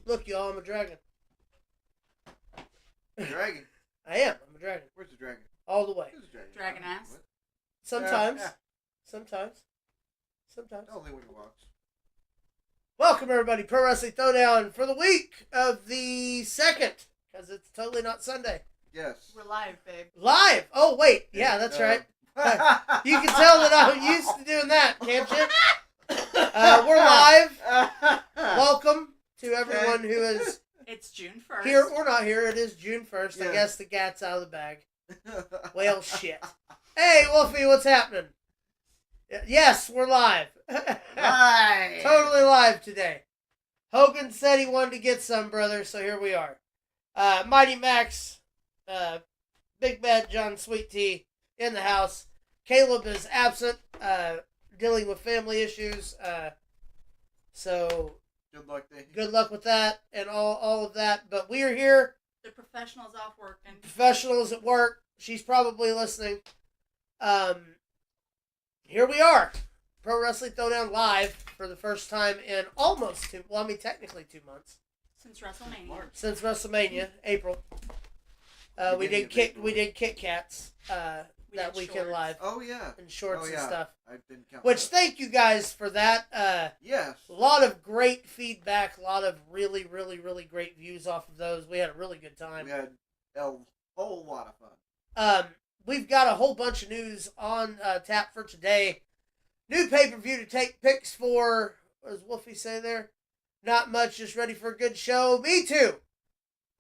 Look, y'all, I'm a dragon. Dragon? I am. I'm a dragon. Where's the dragon? All the way. Who's the dragon? Dragon ass? What? Sometimes. Yeah. Sometimes. Only when he walks. Welcome, everybody. Pro Wrestling Throwdown for the week of the 2nd, because it's totally not Sunday. Yes. We're live, babe. Live! Oh, wait. Yeah, that's right. You can tell that I'm used to doing that, can't you? We're live. Welcome to everyone who is It's June 1st. here or not here. It is June 1st. I Yeah. guess the cat's out of the bag. Well, shit. Hey, Wolfie, what's happening? Yes, we're live. Hi. Totally live today. Hogan said he wanted to get some, brother, so here we are. Mighty Max, Big Bad John Sweet Tea in the house. Caleb is absent, dealing with family issues. So Good luck, Dave. good luck with that and all of that. But we are here. The professional's off working. Professionals at work. She's probably listening. Here we are. Pro Wrestling Throwdown live for the first time in almost technically 2 months. Since WrestleMania. Since WrestleMania, April. We Beginning did of April. Kit Kats We that did weekend shorts. live Oh, yeah. and shorts Oh, and yeah. stuff. I didn't count Which that. thank you guys for that. Yes. A lot of great feedback, a lot of really, really, really great views off of those. We had a really good time. We had a whole lot of fun. We've got a whole bunch of news on tap for today. New pay-per-view to take picks for. What does Wolfie say there? Not much, just ready for a good show. Me too.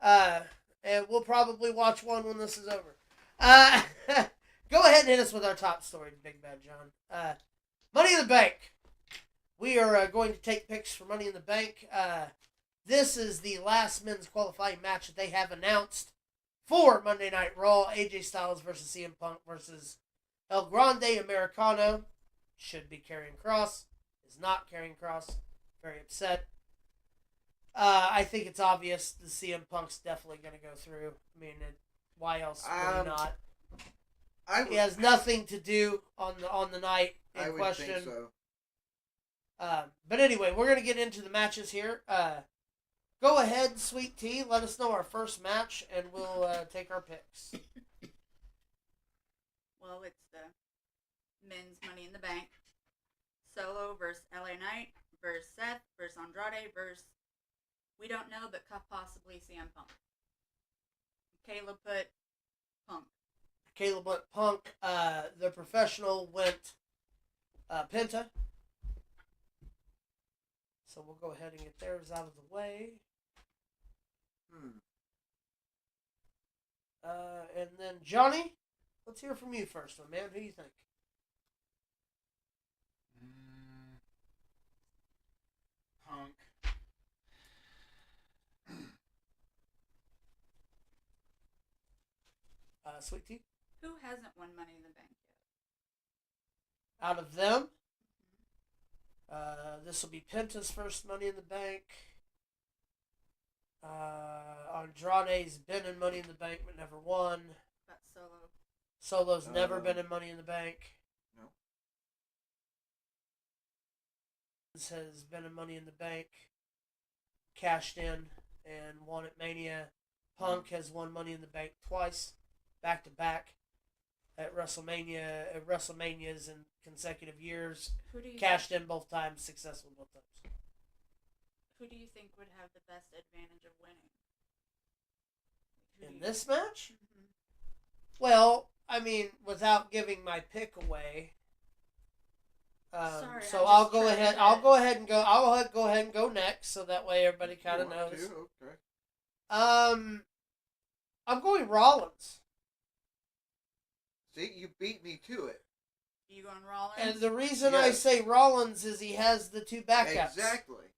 And we'll probably watch one when this is over. Go ahead and hit us with our top story, Big Bad John. Money in the Bank. We are going to take picks for Money in the Bank. This is the last men's qualifying match that they have announced for Monday Night Raw. AJ Styles versus CM Punk versus El Grande Americano. Should be Karrion Kross. Is not Karrion Kross. Very upset. I think it's obvious the CM Punk's definitely going to go through. I mean, why else would he not? He has nothing to do on the night in I would question. think so. But anyway, we're going to get into the matches here. Go ahead, Sweet Tea. Let us know our first match, and we'll take our picks. Well, it's the men's Money in the Bank. Solo versus LA Knight versus Seth versus Andrade versus, we don't know, but possibly CM Punk. Caleb put Punk. Caleb went Punk. The professional went Penta. So we'll go ahead and get theirs out of the way. And then Johnny, let's hear from you first, my man. Who do you think? Punk. Sweet Tea? Who hasn't won Money in the Bank Out of them, this will be Penta's first Money in the Bank. Andrade's been in Money in the Bank but never won. yet? That's Solo. Solo's never been in Money in the Bank. No. Has been in Money in the Bank, cashed in, and won at Mania. Punk has won Money in the Bank twice, back to back, at WrestleManias in consecutive years. Who do you Cashed in both times, successful both times. Who do you think would have the best advantage of winning? Who do In you- this match? Mhm. Well, I mean, without giving my pick away. Sorry, So I I'll just go tried ahead. to- I'll go ahead and go. I'll go ahead and go next, so that way everybody kind of You want knows. to? Okay. I'm going Rollins, See, you beat me to it. You going Rollins? and the reason I Yes. say Rollins is he has the two backups. Exactly.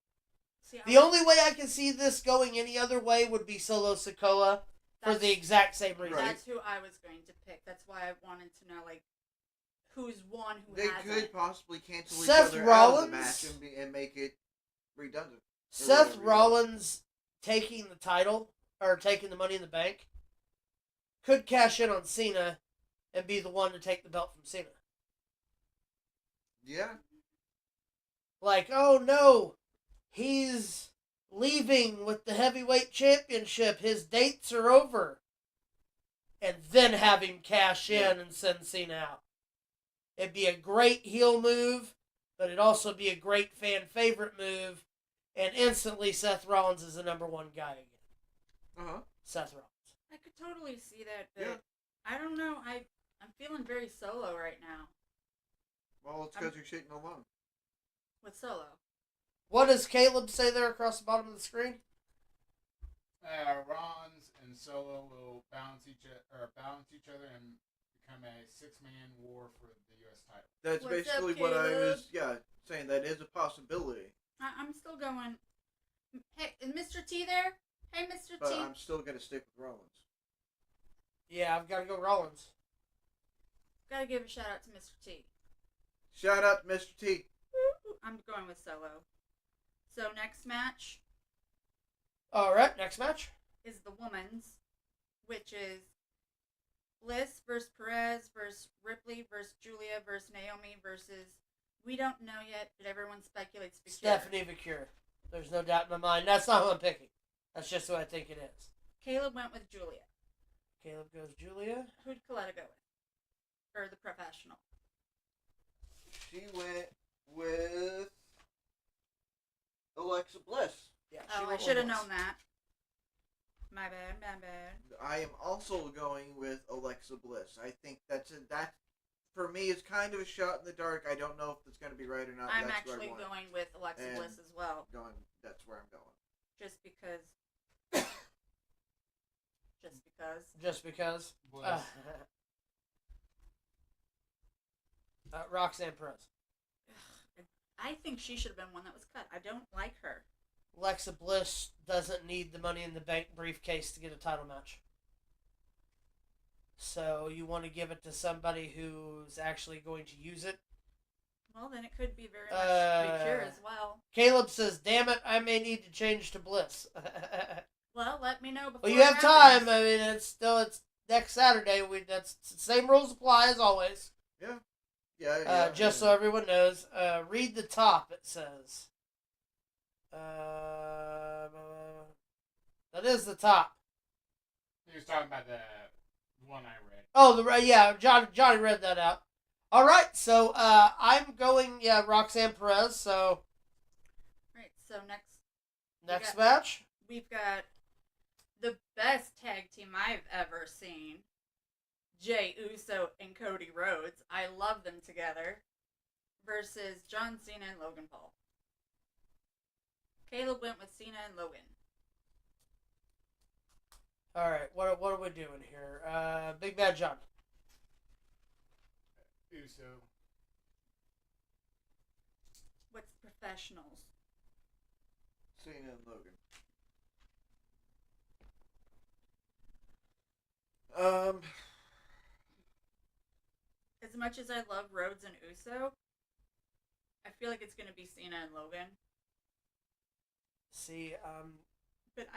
See, The only way I can see this going any other way would be Solo Sikoa for the exact same reason. Right. That's who I was going to pick. That's why I wanted to know, like, who's won, who They hasn't. could possibly cancel Seth each other out of Rollins? the match and make it redundant. Seth whatever, yeah. Rollins taking the title or taking the Money in the Bank could cash in on Cena and be the one to take the belt from Cena. Yeah. Like, oh no, he's leaving with the heavyweight championship. His dates are over. And then have him cash in and send Cena out. It'd be a great heel move, but it'd also be a great fan favorite move. And instantly Seth Rollins is the number one guy again. Uh-huh. Seth Rollins. I could totally see that, but Yeah. I don't know. I'm feeling very Solo right now. Well, it's because you're shitting alone. With Solo. What does Caleb say there across the bottom of the screen? Rollins and Solo will balance each other and become a 6-man war for the U.S. title. That's What's basically up, what I Caleb? was, saying. That is a possibility. I'm still going. Hey, is Mr. T there? Hey, Mr. But T. I'm still going to stick with Rollins. Yeah, I've got to go Rollins. Gotta give a shout out to Mr. T. Shout out to Mr. T. I'm going with Solo. So next match All right, next match. is the women's, which is Bliss versus Perez versus Ripley versus Julia versus Naomi versus we don't know yet, but everyone speculates Victoria. Stephanie Vicure. There's no doubt in my mind. That's not who I'm picking. That's just who I think it is. Caleb went with Julia. Caleb goes Julia. Who'd Coletta go with? Or the professional? She went with Alexa Bliss. Yeah, Oh, I went should have with Bliss. known that. My bad, my bad. I am also going with Alexa Bliss. I think that for me is kind of a shot in the dark. I don't know if it's going to be right or not. I'm That's actually where I want. going with Alexa And Bliss as well. That's where I'm going. Just because. Just because. Bliss. Roxanne Perez. I think she should have been one that was cut. I don't like her. Alexa Bliss doesn't need the Money in the Bank briefcase to get a title match. So you want to give it to somebody who's actually going to use it. Well, then it could be very much Vicure as well. Caleb says, damn it, I may need to change to Bliss. Well, let me know before. Well, you have time. I mean, it's next Saturday. That's the same rules apply as always. Yeah. Just so everyone knows. Read the top, it says. That is the top. He was talking about the one I read. Oh, Johnny read that out. All right, so I'm going, Roxanne Perez. So Right. So next match, we've got the best tag team I've ever seen. Jey Uso and Cody Rhodes. I love them together. Versus John Cena and Logan Paul. Caleb went with Cena and Logan. all right. What are we doing here? Big Bad John. Uso. What's professionals? Cena and Logan. As much as I love Rhodes and Uso, I feel like it's going to be Cena and Logan. See, But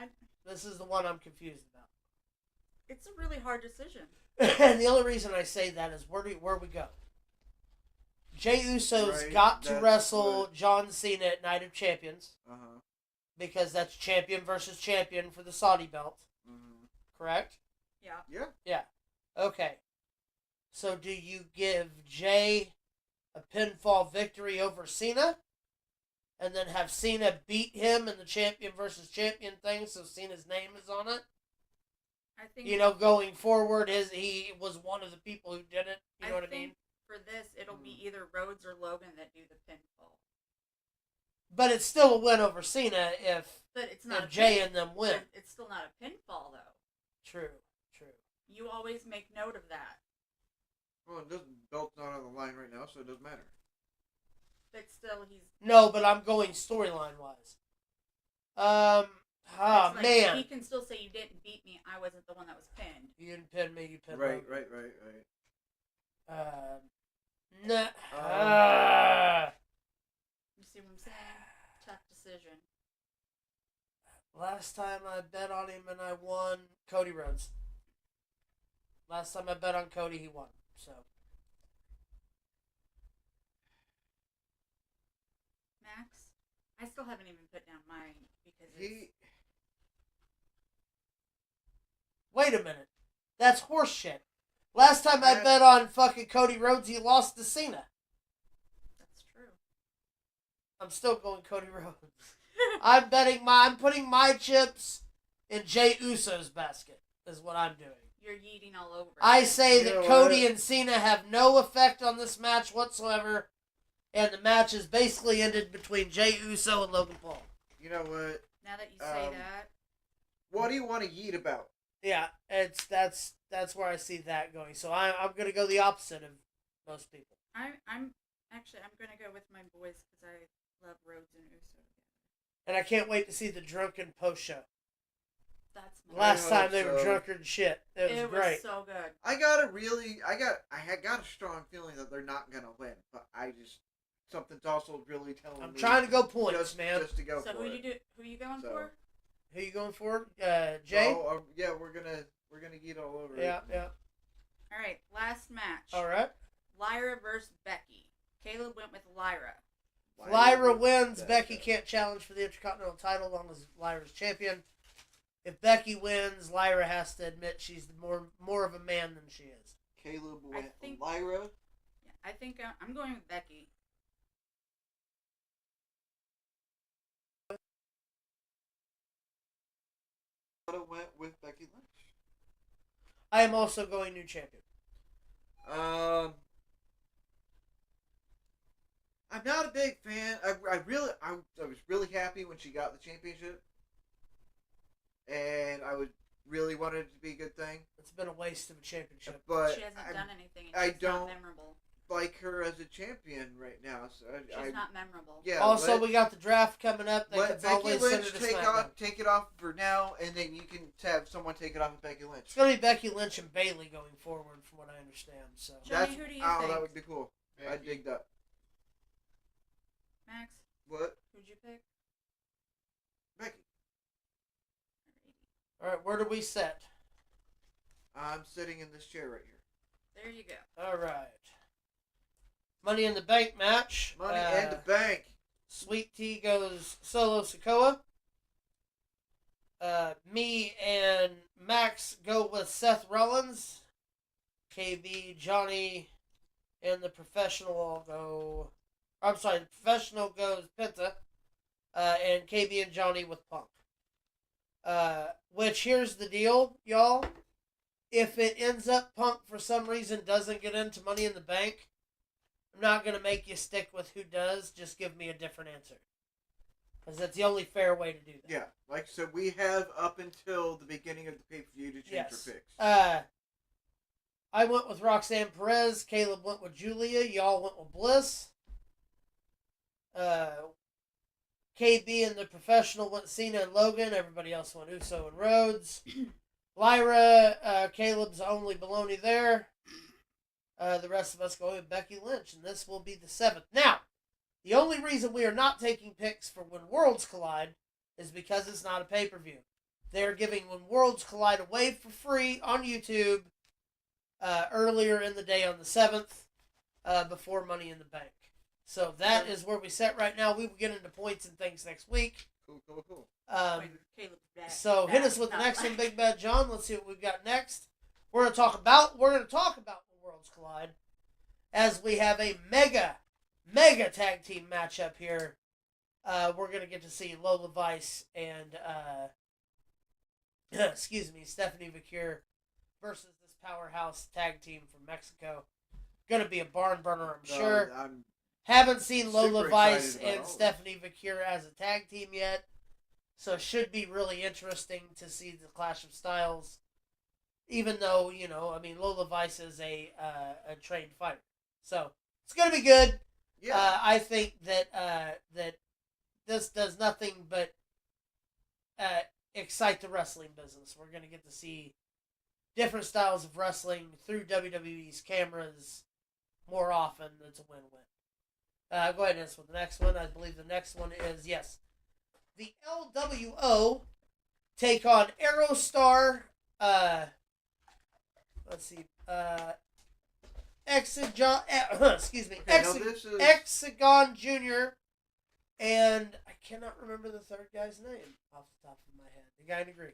this is the one I'm confused about. it's a really hard decision. And the only reason I say that is where we go. Jey Uso's Right, got to that's wrestle what- John Cena at Night of Champions Uh-huh. because that's champion versus champion for the Saudi belt, Mm-hmm. correct? Yeah. Yeah. Okay. So do you give Jey a pinfall victory over Cena? And then have Cena beat him in the champion versus champion thing so Cena's name is on it? I think Going forward, he was one of the people who did it. You know what I mean? For this, it'll be either Rhodes or Logan that do the pinfall. But it's still a win over Cena if But it's not Jey and them win. but it's still not a pinfall, though. True. You always make note of that. Well, it doesn't. Belt's not on the line right now, so it doesn't matter. But still, he's... No, but I'm going storyline wise. it's like, Man. He can still say, you didn't beat me, I wasn't the one that was pinned. You didn't pin me, you pinned Right. me. Um, You see what I'm saying? Tough decision. Last time I bet on him and I won, Cody Rhodes. Last time I bet on Cody, he won. So Max, I still haven't even put down mine because it's... Wait a minute. That's horseshit. Last time I bet on fucking Cody Rhodes, he lost to Cena. That's true. I'm still going Cody Rhodes. I'm putting my chips in Jey Uso's basket, is what I'm doing. You're yeeting all over. I say that Cody and Cena have no effect on this match whatsoever, and the match is basically ended between Jey Uso and Logan Paul. You know what? Now that you say that, what do you want to yeet about? Yeah, that's where I see that going. So I'm gonna go the opposite of most people. I'm gonna go with my boys because I love Rhodes and Uso together. And I can't wait to see the drunken post show. That's last time they were drunker than shit. It was great. So good. I got a strong feeling that they're not gonna win, but something's also really telling me. I'm trying to go points, man. Just to go so for it. Who you going for? Who you going for? Jay? Yeah, we're gonna get all over it. Yeah. All right, last match. All right. Lyra versus Becky. Caleb went with Lyra. Lyra wins. Becky can't challenge for the Intercontinental title as long as Lyra's champion. If Becky wins, Lyra has to admit she's more of a man than she is. Caleb went Lyra. Yeah, I think I'm going with Becky. Went with Becky Lynch. I am also going new champion. I'm not a big fan. I was really happy when she got the championship, and I would really wanted it to be a good thing. It's been a waste of a championship, but she hasn't done anything. And she's not memorable. Like her as a champion right now. So she's not memorable. Yeah. Also, we got the draft coming up. Let Becky Lynch take it off for now, and then you can have someone take it off of Becky Lynch. It's gonna be Becky Lynch and Bayley going forward, from what I understand. So Johnny, who do you think? That would be cool. I dig that. Max. What? Who'd you pick? Becky. All right, where do we sit? I'm sitting in this chair right here. There you go. All right. Money in the Bank match. Money in the Bank. Sweet Tea goes Solo Sikoa. Me and Max go with Seth Rollins. KB, Johnny, and the Professional all go... I'm sorry, the Professional goes Penta. And KB and Johnny with Punk. Which, here's the deal, y'all. If it ends up Punk for some reason doesn't get into Money in the Bank, I'm not going to make you stick with who does. Just give me a different answer. Because that's the only fair way to do that. Yeah. Like I said, we have up until the beginning of the pay-per-view to change our picks. I went with Roxanne Perez. Caleb went with Julia. Y'all went with Bliss. KB and the Professional went Cena and Logan. Everybody else went Uso and Rhodes. Lyra, Caleb's only baloney there. The rest of us go with Becky Lynch, and this will be the 7th. Now, the only reason we are not taking picks for When Worlds Collide is because it's not a pay-per-view. They're giving When Worlds Collide away for free on YouTube earlier in the day on the 7th before Money in the Bank. So that is where we sit right now. We will get into points and things next week. Cool. So hit us with the next one, Big Bad John. Let's see what we've got next. We're going to talk about When Worlds Collide, as we have a mega tag team matchup here. We're going to get to see Lola Vice and Stephanie Vacure versus this powerhouse tag team from Mexico. Going to be a barn burner, I'm sure. Haven't seen Lola Vice and Stephanie Vacure as a tag team yet, so it should be really interesting to see the clash of styles. Even though, Lola Vice is a trained fighter. So, it's going to be good. Yeah. I think that this does nothing but excite the wrestling business. We're going to get to see different styles of wrestling through WWE's cameras more often. It's a win-win. Go ahead and answer with the next one. I believe the next one is, yes, the LWO take on Aerostar... let's see. Hexagon Jr. And I cannot remember the third guy's name off the top of my head. The guy in the green.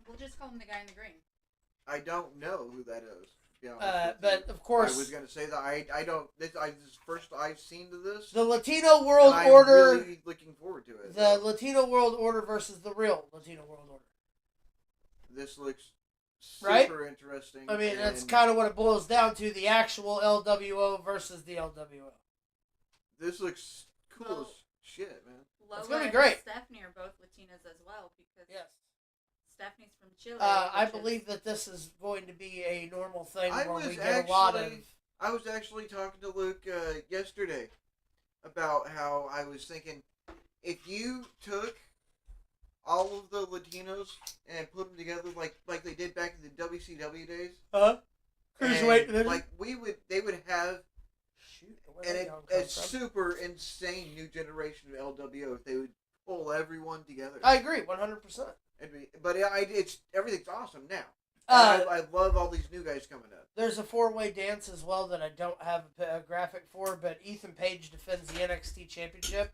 We'll just call him the guy in the green. I don't know who that is. To be honest with But you. of course, I was gonna say that I don't. This is first I've seen to this. the Latino World and I'm Order. really looking forward to it. The Latino World Order versus the real Latino World Order. This looks Right? super interesting. I mean, that's and kind of what it boils down to: the actual LWO versus the LWO. This looks cool Well, as shit, man. Lola It's gonna be and great. Stephanie are both Latinas as well because Yes. Stephanie's from Chile. I which is- believe that this is going to be a normal thing I where was we get a lot of. actually- I was actually talking to Luke yesterday about how I was thinking if you took all of the Latinos and put them together like they did back in the WCW days, Cruiserweight and, division. like they would have Shoot, where did that a come from? super insane new generation of LWO if they would pull everyone together. I agree, 100%. It's everything's awesome now. Uh, I love all these new guys coming up. There's a four-way dance as well that I don't have a graphic for, but Ethan Page defends the NXT Championship.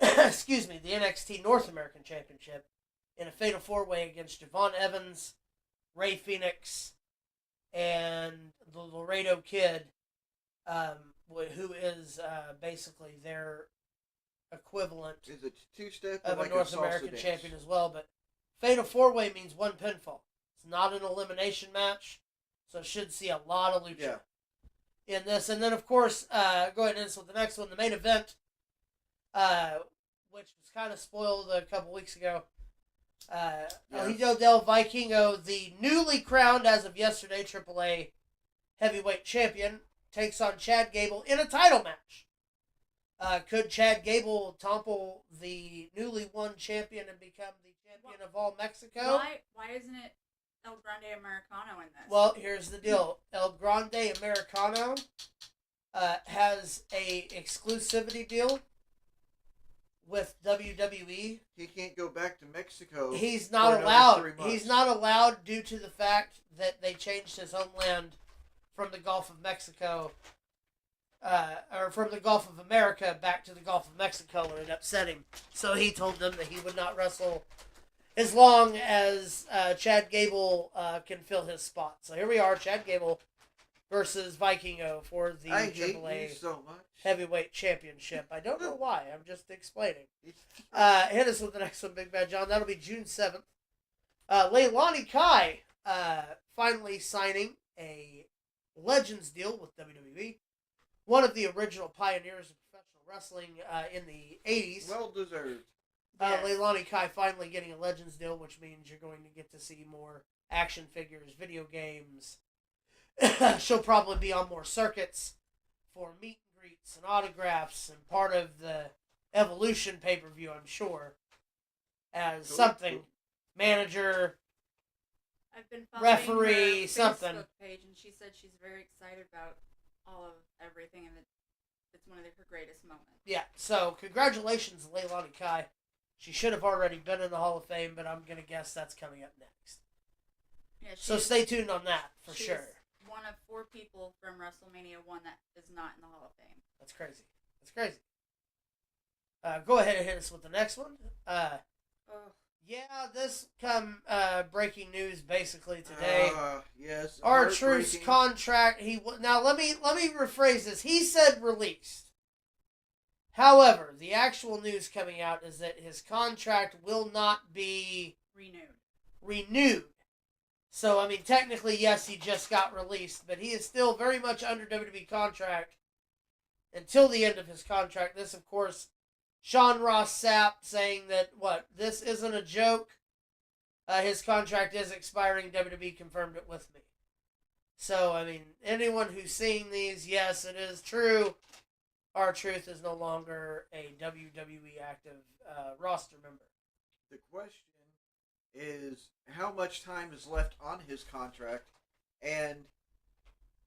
Excuse me, the NXT North American Championship in a fatal four-way against Javon Evans, Ray Phoenix, and the Laredo Kid, who is basically their equivalent Is it two-step of or like a North salsa American dance? champion as well. But fatal four-way means one pinfall. It's not an elimination match, so should see a lot of lucha in this. And then, of course, go ahead and end with the next one, the main event, which was kind of spoiled a couple weeks ago. El Hijo del Vikingo, the newly crowned, as of yesterday, AAA heavyweight champion, takes on Chad Gable in a title match. Could Chad Gable topple the newly won champion and become the champion of all Mexico? Why isn't it El Grande Americano in this? Well, here's the deal. El Grande Americano has a exclusivity deal with WWE. He can't go back to Mexico. He's for not another allowed. 3 months. He's not allowed due to the fact that they changed his homeland from the Gulf of Mexico, or from the Gulf of America back to the Gulf of Mexico, and it upset him. So he told them that he would not wrestle as long as Chad Gable can fill his spot. So here we are, Chad Gable versus Vikingo for the I hate AAA you so much. Heavyweight Championship. I don't know why. I'm just explaining. Hit us with the next one, Big Bad John. That'll be June 7th. Leilani Kai finally signing a Legends deal with WWE. One of the original pioneers of professional wrestling in the 80s. Well deserved. Yes. Leilani Kai finally getting a Legends deal, which means you're going to get to see more action figures, video games. She'll probably be on more circuits for meet and greets and autographs and part of the Evolution pay-per-view, I'm sure, as something. Manager, I've been following referee, her something. Facebook page, and she said she's very excited about all of everything, and it's one of her greatest moments. yeah, so congratulations, Leilani Kai. She should have already been in the Hall of Fame, but I'm going to guess that's coming up next. Yeah, So she's- stay tuned on that, for she's sure. One of 4 people from WrestleMania 1 that is not in the Hall of Fame. That's crazy. That's crazy. Go ahead and hit us with the next one. Ugh. Yeah, this come breaking news basically today. Yes. R-Truth's heartbreaking. contract. Now let me rephrase this. He said released. However, the actual news coming out is that his contract will not be renewed. So, I mean, technically, yes, he just got released, but he is still very much under WWE contract until the end of his contract. This, of course, Sean Ross Sapp saying that, this isn't a joke. His contract is expiring. WWE confirmed it with me. So, I mean, anyone who's seeing these, yes, it is true. R-Truth is no longer a WWE active roster member. The question is how much time is left on his contract, and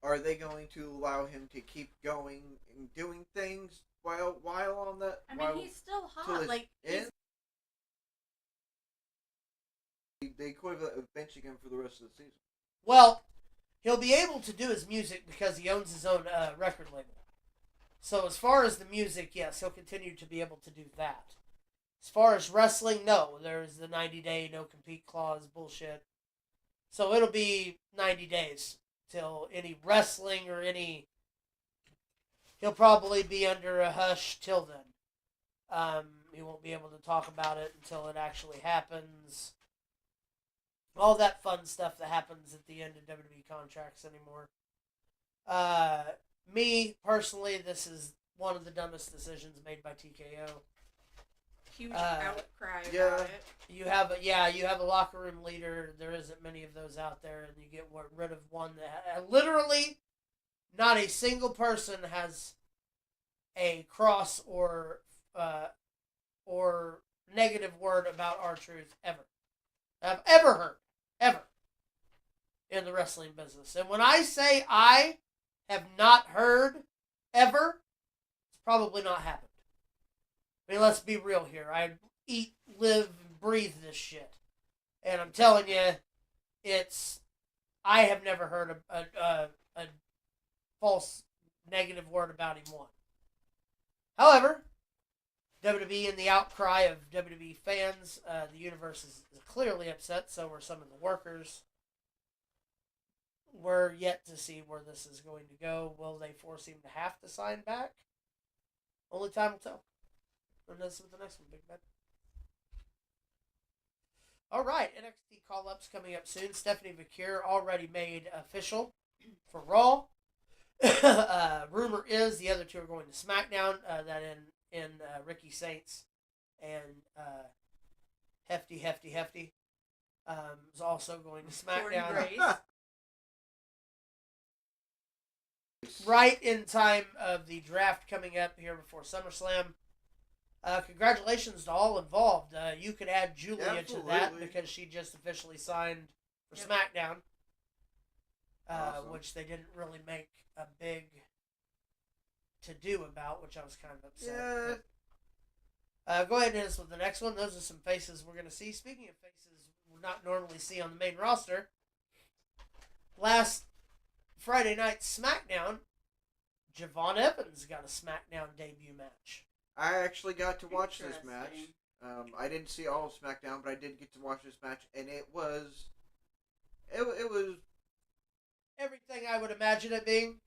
are they going to allow him to keep going and doing things while on that? I mean, he's still hot. Like, he's, the equivalent of benching him for the rest of the season. Well, he'll be able to do his music because he owns his own record label. So as far as the music, yes, he'll continue to be able to do that. As far as wrestling, no. There's the 90-day no-compete clause bullshit. So it'll be 90 days till any wrestling or any... He'll probably be under a hush till then. He won't be able to talk about it until it actually happens. All that fun stuff that happens at the end of WWE contracts anymore. Me, personally, this is one of the dumbest decisions made by TKO. Huge outcry yeah. about it. You have a locker room leader. There isn't many of those out there, and you get rid of one that literally not a single person has a cross or negative word about R-Truth ever. I've ever heard. Ever. In the wrestling business. And when I say I have not heard ever, it's probably not happened. I mean, let's be real here. I eat, live, and breathe this shit. And I'm telling you, I have never heard a false negative word about him once. However, WWE and the outcry of WWE fans, the universe is clearly upset, so are some of the workers. We're yet to see where this is going to go. Will they force him to have to sign back? Only time will tell. And this is the next one, Big Ben. Alright, NXT call-ups coming up soon. Stephanie Vakir already made official for Raw. Rumor is the other two are going to SmackDown. That in Ricky Saints and Hefty is also going to SmackDown. Grace. Right in time of the draft coming up here before SummerSlam. Congratulations to all involved. You could add Julia to that because she just officially signed for SmackDown. Awesome. Which they didn't really make a big to-do about, which I was kind of upset. Yeah. But, go ahead and hit us with the next one. Those are some faces we're going to see. Speaking of faces we're not normally see on the main roster, last Friday night SmackDown, Javon Evans got a SmackDown debut match. I actually got to watch this match. Interesting. I didn't see all of SmackDown, but I did get to watch this match, and it was everything I would imagine it being.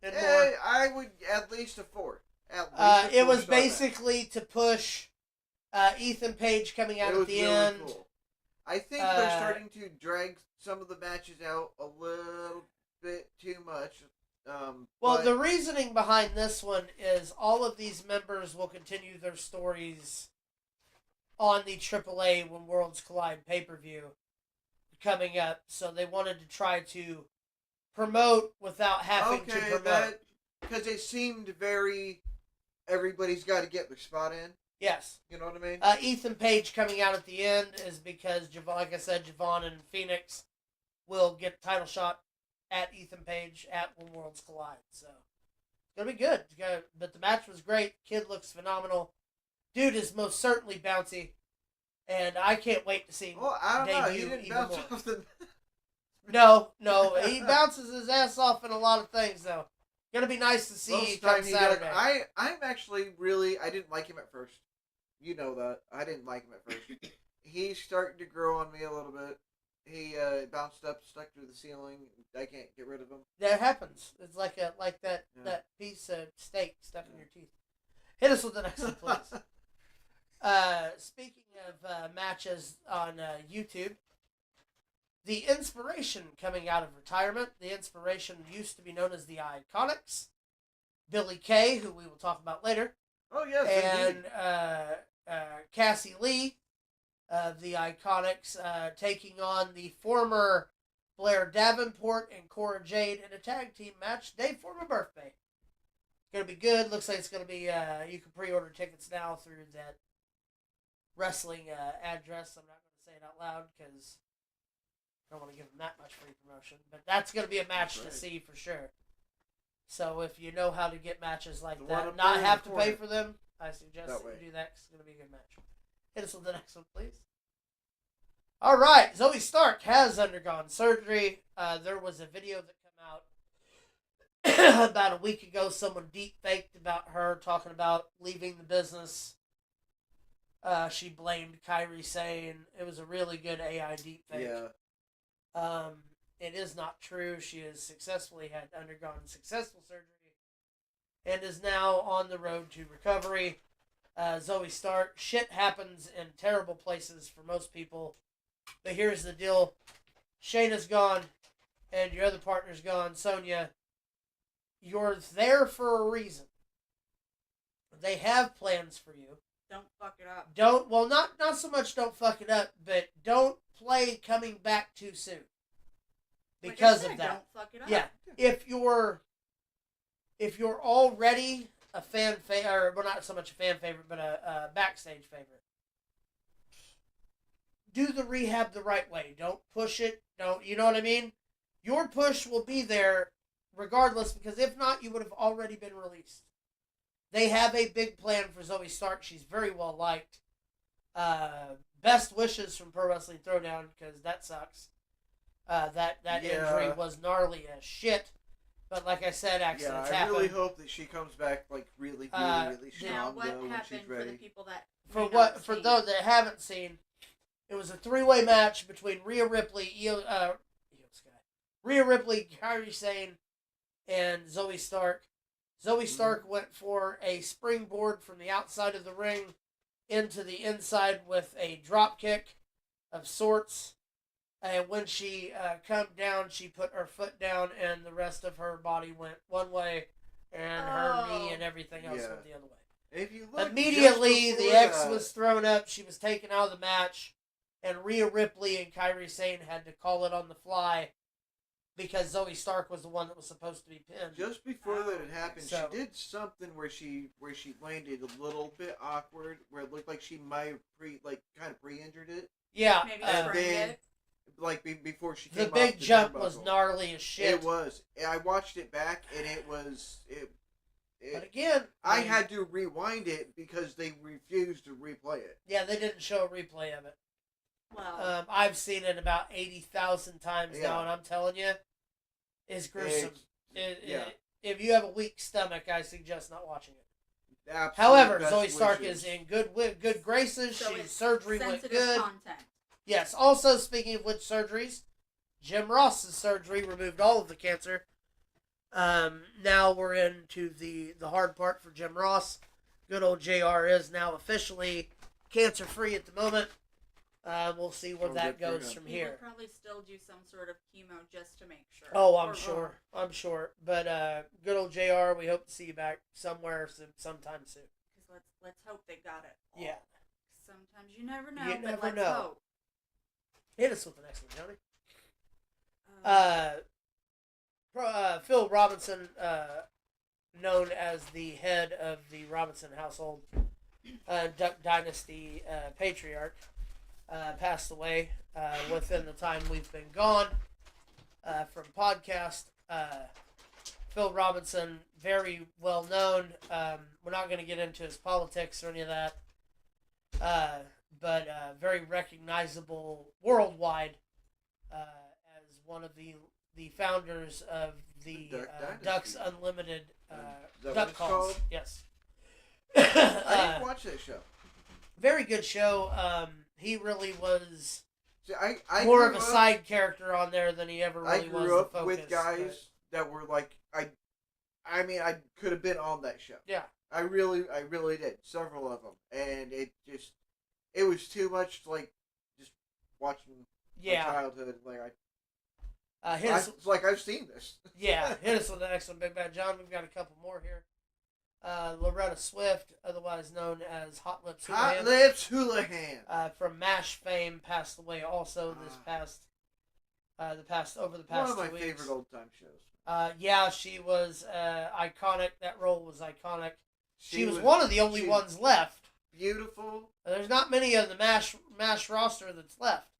And more. I would at least a 4. It was basically to push Ethan Page coming out at the end. Cool. I think they're starting to drag some of the matches out a little bit too much. Well, the reasoning behind this one is all of these members will continue their stories on the AAA When Worlds Collide pay-per-view coming up, so they wanted to try to promote without having to promote. Because it seemed very, everybody's got to get their spot in. Yes. You know what I mean? Ethan Page coming out at the end is because, like I said, Javon and Phoenix will get a title shot at Ethan Page at When Worlds Collide. So, it's going to be good. But the match was great. Kid looks phenomenal. Dude is most certainly bouncy. And I can't wait to see him debut even more. Off the... No, he bounces his ass off in a lot of things, though. Gonna be nice to see come Saturday. I'm actually really... I didn't like him at first. You know that. I didn't like him at first. He's starting to grow on me a little bit. He bounced up, stuck to the ceiling. I can't get rid of him. That happens. It's like that piece of steak stuck in your teeth. Hit us with the next one, please. Speaking of matches on YouTube, the Inspiration coming out of retirement. The Inspiration used to be known as the Iconics. Billy Kay, who we will talk about later. Oh, yes, and Cassie Lee of the Iconics taking on the former Blair Davenport and Cora Jade in a tag team match day for my birthday. It's going to be good. Looks like it's going to be, you can pre-order tickets now through that wrestling address. I'm not going to say it out loud because I don't want to give them that much free promotion. But that's going to be a match to see for sure. So if you know how to get matches like that, not have to pay for them, I suggest that you do that because it's going to be a good match. Hit us with the next one, please. All right, Zoe Stark has undergone surgery. There was a video that came out about a week ago, someone deep faked about her talking about leaving the business. She blamed Kairi saying it was a really good AI deep fake. Yeah. It is not true. She has had undergone successful surgery and is now on the road to recovery. Zoe Stark, shit happens in terrible places for most people. But here's the deal. Shayna's gone and your other partner's gone, Sonya. You're there for a reason. They have plans for you. Don't fuck it up. Not so much don't fuck it up, but don't play coming back too soon. Because of that. Don't fuck it up. Yeah. If you're already a fan favorite, or well, not so much a fan favorite, but a backstage favorite, do the rehab the right way. Don't push it. You know what I mean? Your push will be there regardless, because if not, you would have already been released. They have a big plan for Zoe Stark. She's very well liked. Best wishes from Pro Wrestling Throwdown, because that sucks. That injury was gnarly as shit. But like I said, accidents happen. I really hope that she comes back like really strong. Now, what when happened she's for ready. the people that for those that haven't seen, it was a 3-way match between Rhea Ripley, Kairi Sane, and Zoe Stark. Zoe Stark went for a springboard from the outside of the ring into the inside with a drop kick of sorts. And when she come down, she put her foot down, and the rest of her body went one way, and her knee and everything else went the other way. If you look immediately, the X was thrown up. She was taken out of the match, and Rhea Ripley and Kairi Sane had to call it on the fly because Zoe Stark was the one that was supposed to be pinned. Just before that had happened, So- she did something where she landed a little bit awkward, where it looked like she might have kind of pre-injured it. Yeah, maybe and sprained then it. Before she came the off big the jump turnbuckle. was gnarly as shit. It was. I watched it back, and it was. But again, I had to rewind it because they refused to replay it. Yeah, they didn't show a replay of it. Well, I've seen it about 80,000 times now, and I'm telling you, it's gruesome. If you have a weak stomach, I suggest not watching it. Absolute However, best Zoe Stark wishes. is in good graces. so She's it's surgery went sensitive good. content. Yes. Also, speaking of which surgeries, Jim Ross's surgery removed all of the cancer. Now we're into the hard part for Jim Ross. Good old JR is now officially cancer free at the moment. We'll see where that goes from He here. would probably still do some sort of chemo just to make sure. Oh, I'm sure. But good old JR, we hope to see you back somewhere sometime soon. Because let's hope they got it. Yeah. Sometimes you never know. You but never let's know. Hope. Hit us with the next one, Johnny. Phil Robinson, known as the head of the Robinson household, Duck Dynasty patriarch, passed away within the time we've been gone from podcast. Phil Robinson, very well known. We're not going to get into his politics or any of that, but very recognizable worldwide as one of the founders of the Ducks Unlimited Duck Calls. Yes. I didn't watch that show. Very good show. He really was See, I more grew of a up- side character on there than he ever really I was grew up the focus. with guys that were like I mean I could have been on that show. Yeah. I really did, several of them, and it was too much like just watching my childhood. Like I've seen this. Yeah, hit us with the next one, Big Bad John. We've got a couple more here. Loretta Swift, otherwise known as Hot Lips Houlihan. Hot Lips Houlihan. From MASH fame, passed away also this past over the past 2 weeks. One of my favorite old time shows. Yeah, she was iconic. That role was iconic. She was was one of the only ones left. Beautiful. There's not many of the MASH roster that's left.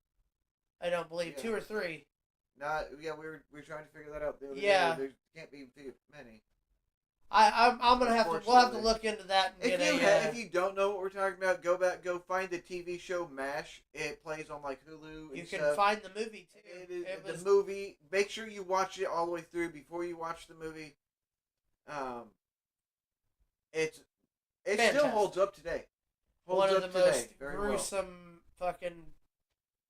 I don't believe 2 or 3. We were trying to figure that out the other day. There can't be many. I'm gonna have to. We'll have to look into that and if you don't know what we're talking about, go find the TV show MASH. It plays on like Hulu. And you can stuff. find the movie too. The movie. Make sure you watch it all the way through before you watch the movie. It still Fantastic. holds up today. One Holds of up the today most very well. gruesome, fucking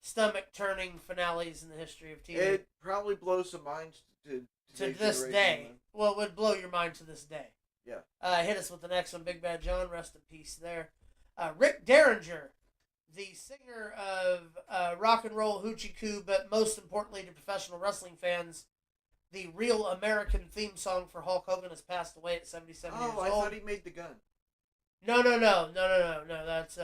stomach-turning finales in the history of TV. It probably blows some minds to to today's this generation, day. man. Well, it would blow your mind to this day. Yeah. Hit us with the next one, Big Bad John. Rest in peace there. Rick Derringer, the singer of rock and roll hoochie coo, but most importantly to professional wrestling fans, the real American theme song for Hulk Hogan has passed away at 77 years old. I thought he made the gun. No. That's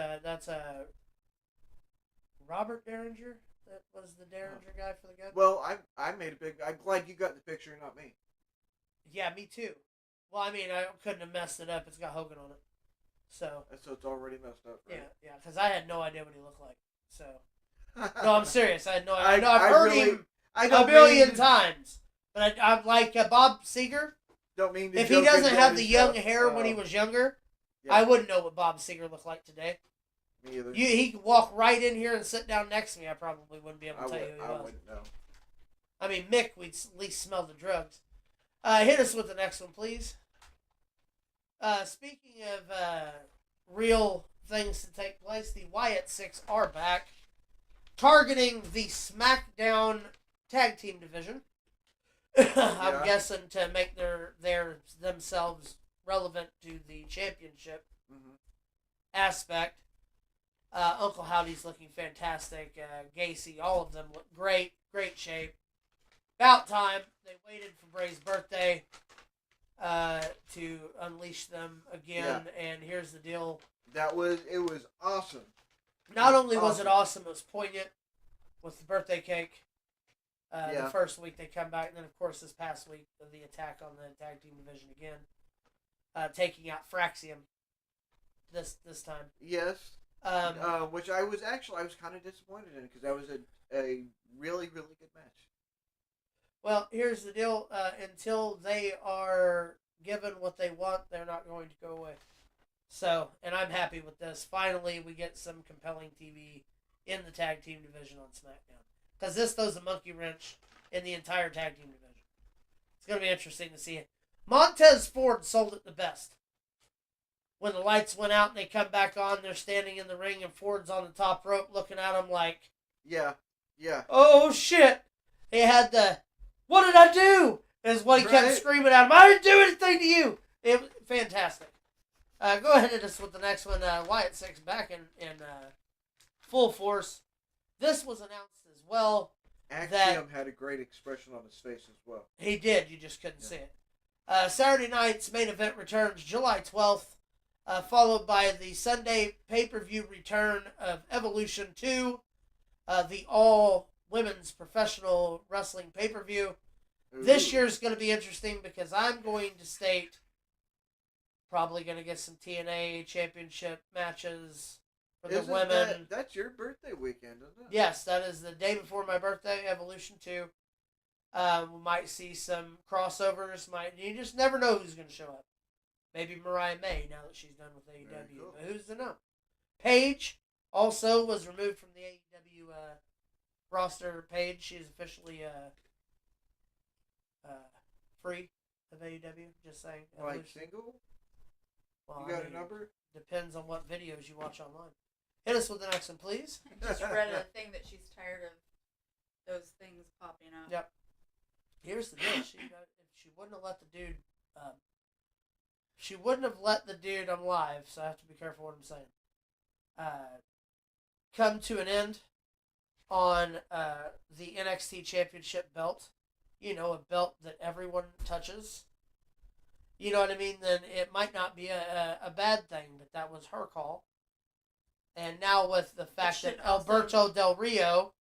Robert Derringer. That was the Derringer guy for the gun. Well, I made a big. I'm glad you got the picture, not me. Yeah, me too. Well, I mean, I couldn't have messed it up. It's got Hogan on it. So it's already messed up. Right? yeah, because I had no idea what he looked like. So no, I'm serious. I had no idea. I've heard him a million times, but I'm like Bob Seger. Don't mean to if he joke doesn't and have the stuff. young hair when he was younger, Yeah. I wouldn't know what Bob Seger looked like today. Me either. He could walk right in here and sit down next to me. I probably wouldn't be able to tell you who he was. I wouldn't know. I mean, Mick, we'd at least smell the drugs. Hit us with the next one, please. Speaking of real things to take place, the Wyatt Six are back, targeting the SmackDown Tag Team division. I'm guessing to make themselves relevant to the championship aspect. Uncle Howdy's looking fantastic. Gacy, all of them look great great shape. About time. They waited for Bray's birthday to unleash them again, and here's the deal. It was awesome. Not only was it awesome, it was poignant with the birthday cake. The first week they come back, and then of course this past week the attack on the tag team division again, taking out Fraxium this time. Yes. Which I was kind of disappointed in because that was a really really good match. Well, here's the deal. Until they are given what they want, they're not going to go away. So, and I'm happy with this. Finally, we get some compelling TV in the tag team division on SmackDown. Because this throws a monkey wrench in the entire tag team division. It's going to be interesting to see it. Montez Ford sold it the best. When the lights went out and they come back on, they're standing in the ring and Ford's on the top rope looking at him like, Yeah. oh shit. He had the, what did I do? Is what he kept screaming at him. I didn't do anything to you. It was fantastic. Go ahead and hit us with the next one. Wyatt Six back in full force. This was announced as well. Axiom had a great expression on his face as well. He did. You just couldn't see it. Saturday night's main event returns July 12th, followed by the Sunday pay-per-view return of Evolution 2, the all-women's professional wrestling pay-per-view. This year's going to be interesting because I'm going to state probably going to get some TNA championship matches for the women. That's your birthday weekend, isn't it? Yes, that is the day before my birthday, Evolution 2. We might see some crossovers. You just never know who's going to show up. Maybe Mariah May now that she's done with AEW. Cool. But who's to know? Paige also was removed from the AEW roster. Paige, she's officially free of AEW. Just saying. Like single? Well, you got a number? Depends on what videos you watch online. Hit us with the next one, please. I just read a thing that she's tired of those things popping up. Yep. Here's the deal. She wouldn't have let the dude. She wouldn't have let the dude. I'm live, so I have to be careful what I'm saying. Come to an end on the NXT Championship belt. You know, a belt that everyone touches. You know what I mean? Then it might not be a bad thing, but that was her call. And now with the fact that Alberto Del Rio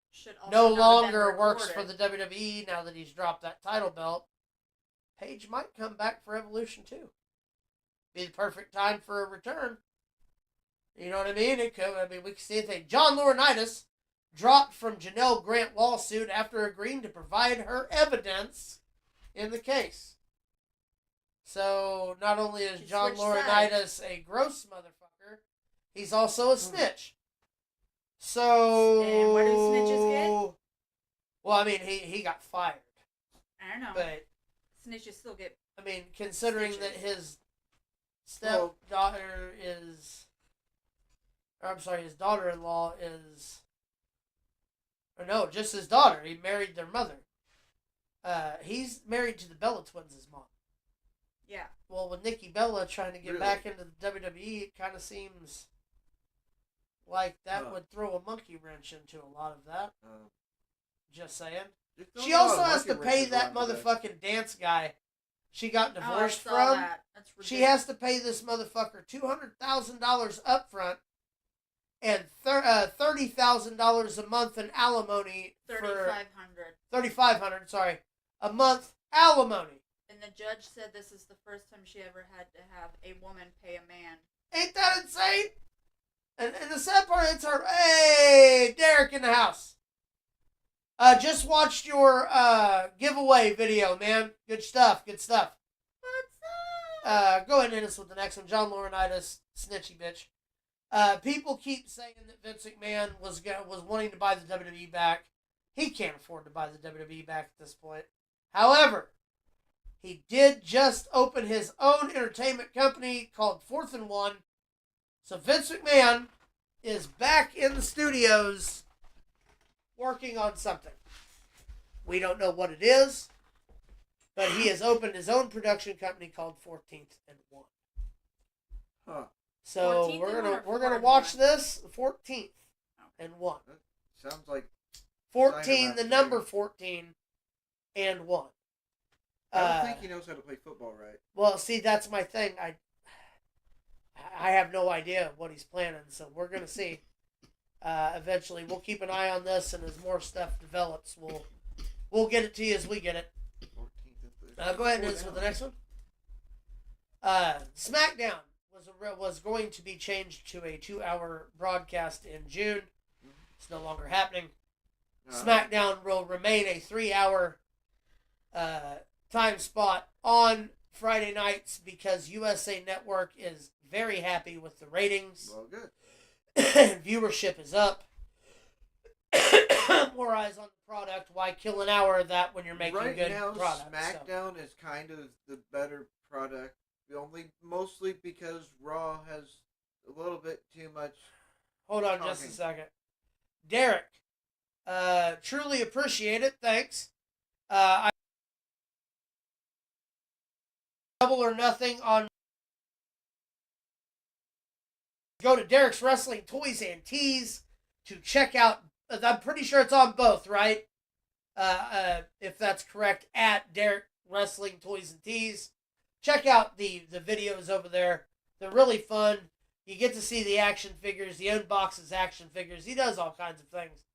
no longer works for the WWE now that he's dropped that title belt, Paige might come back for Evolution 2. Be the perfect time for a return. You know what I mean? We can see it. John Laurinaitis dropped from Janelle Grant lawsuit after agreeing to provide her evidence in the case. So, not only is John Laurinaitis a gross motherfucker, he's also a snitch. So... And what do snitches get? Well, I mean, he got fired. I don't know. But snitches still get I mean, considering that Stitches. his stepdaughter is, or I'm sorry, his daughter-in-law is, or no, just his daughter. He married their mother. He's married to the Bella Twins' mom. Yeah. Well, with Nikki Bella trying to get Really? back into the WWE, it kind of seems like that Huh. would throw a monkey wrench into a lot of that. Just saying. There's not She a lot also of has to monkey pay wrenches that around today. motherfucking dance guy she got Oh, I divorced saw from. that. That's ridiculous. She has to pay this motherfucker $200,000 up front and $30,000 a month in alimony for $3,500. $3,500. A month alimony. And the judge said this is the first time she ever had to have a woman pay a man. Ain't that insane? And the sad part, it's her. Hey, Derek in the house. Just watched your giveaway video, man. Good stuff. Good stuff. What's up? Go ahead and hit us with the next one. John Laurinaitis, snitchy bitch. People keep saying that Vince McMahon was wanting to buy the WWE back. He can't afford to buy the WWE back at this point. However, he did just open his own entertainment company called Fourth and One. So Vince McMahon is back in the studios working on something. We don't know what it is, but he has opened his own production company called 14th and 1. Huh. So 14th we're and gonna 1 or we're gonna 4 and watch 1? this 14th and 1. Sounds like 14, the Dynamite. number 14 and 1. I don't think he knows how to play football right. Well, see, that's my thing. I have no idea what he's planning, so we're gonna see. Eventually, we'll keep an eye on this, and as more stuff develops, we'll get it to you as we get it. 14th Go ahead and hit us with the next one. SmackDown was going to be changed to a 2-hour broadcast in June. It's no longer happening. SmackDown will remain a 3-hour time spot on Friday nights because USA Network is very happy with the ratings. Well, good. Viewership is up. More eyes on the product. Why kill an hour of that when you're making Right good now, product? SmackDown is kind of the better product. Mostly because Raw has a little bit too much. Hold on just a second. Derek, truly appreciate it. Thanks. I Double or Nothing on. Go to Derek's Wrestling Toys and Tees to check out. I'm pretty sure it's on both, right? If that's correct, at Derek Wrestling Toys and Tees. Check out the videos over there. They're really fun. You get to see the action figures. He unboxes action figures. He does all kinds of things.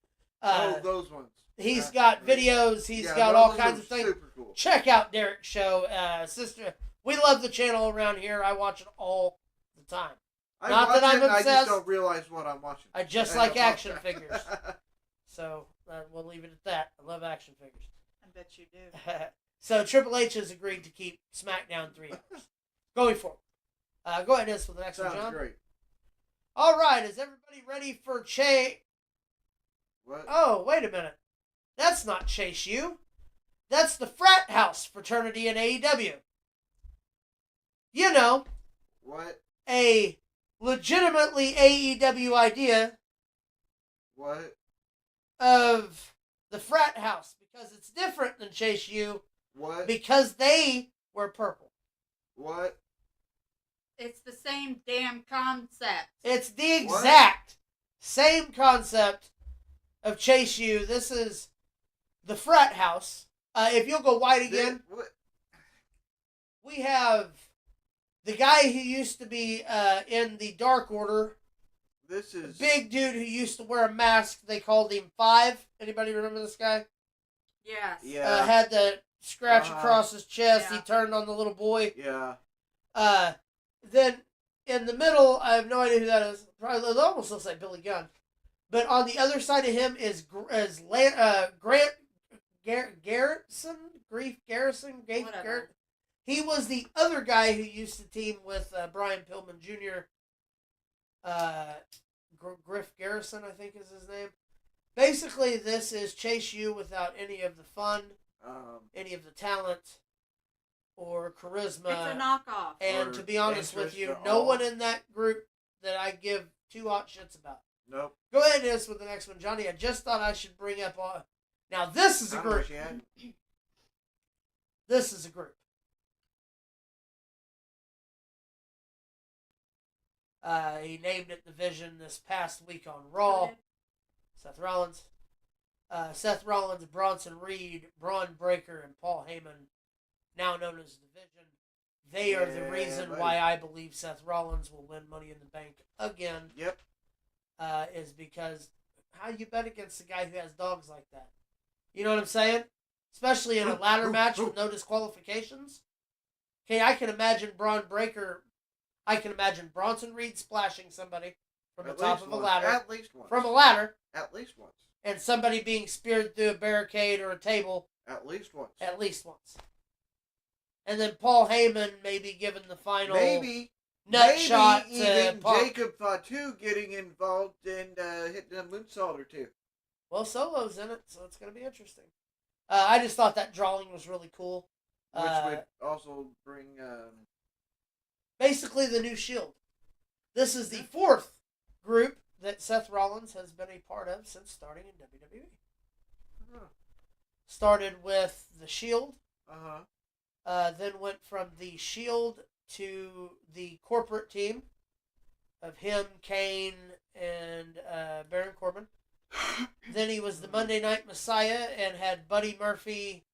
Those ones. He's got videos. He's got all kinds of things. Super cool. Check out Derek's show. Sister, we love the channel around here. I watch it all the time. Not that I'm I obsessed. just don't realize what I'm watching. I just like action figures. So we'll leave it at that. I love action figures. I bet you do. So Triple H has agreed to keep SmackDown 3 hours going forward. Go ahead and hit us with the next one, John. Sounds great. All right, is everybody ready for What? Oh, wait a minute. That's not Chase U. That's the frat house fraternity in AEW. You know, What? a legitimately AEW idea What? of the frat house because it's different than Chase U What? because they were purple. What? It's the same damn concept. It's the exact same concept of Chase U. This is the frat house. If you'll go white again, What? we have the guy who used to be in the Dark Order. This is Big dude who used to wear a mask. They called him Five. Anybody remember this guy? Yes. Yeah. Had the scratch across his chest. Yeah. He turned on the little boy. Yeah. Then in the middle, I have no idea who that is. Probably it almost looks like Billy Gunn. But on the other side of him is Grant Garrison. Whatever. Garrett. He was the other guy who used to team with Brian Pillman Jr. Griff Garrison, I think is his name. Basically, this is Chase U without any of the fun, any of the talent. or charisma. It's a knockoff. And Or to be honest with interest you, at no all. one in that group that I give two hot shits about. Nope. Go ahead and hit us with the next one, Johnny. I just thought I should bring up. Now this is a I group. wish you had. This is a group. He named it the Vision this past week on Raw. Okay. Seth Rollins. Seth Rollins, Bronson Reed, Braun Breaker, and Paul Heyman, now known as the Vision. They are the Yeah, reason buddy. why I believe Seth Rollins will win Money in the Bank again. Yep. Is because how you bet against a guy who has dogs like that? You know what I'm saying? Especially in a ladder match with no disqualifications. Okay, I can imagine Braun Breaker. I can imagine Bronson Reed splashing somebody from the At top least of a once. ladder. At least once. From a ladder. At least once. And somebody being speared through a barricade or a table At least once. at least once. And then Paul Heyman maybe giving the final Maybe nut shot to even Punk. Jacob Fatu getting involved and hitting a moonsault or two. Well, Solo's in it, so it's going to be interesting. I just thought that drawing was really cool. Which would also bring... Basically the new Shield. This is the fourth group that Seth Rollins has been a part of since starting in WWE. Started with the Shield. Then went from the Shield to the corporate team of him, Kane, and Baron Corbin. Then he was the Monday Night Messiah and had Buddy Murphy.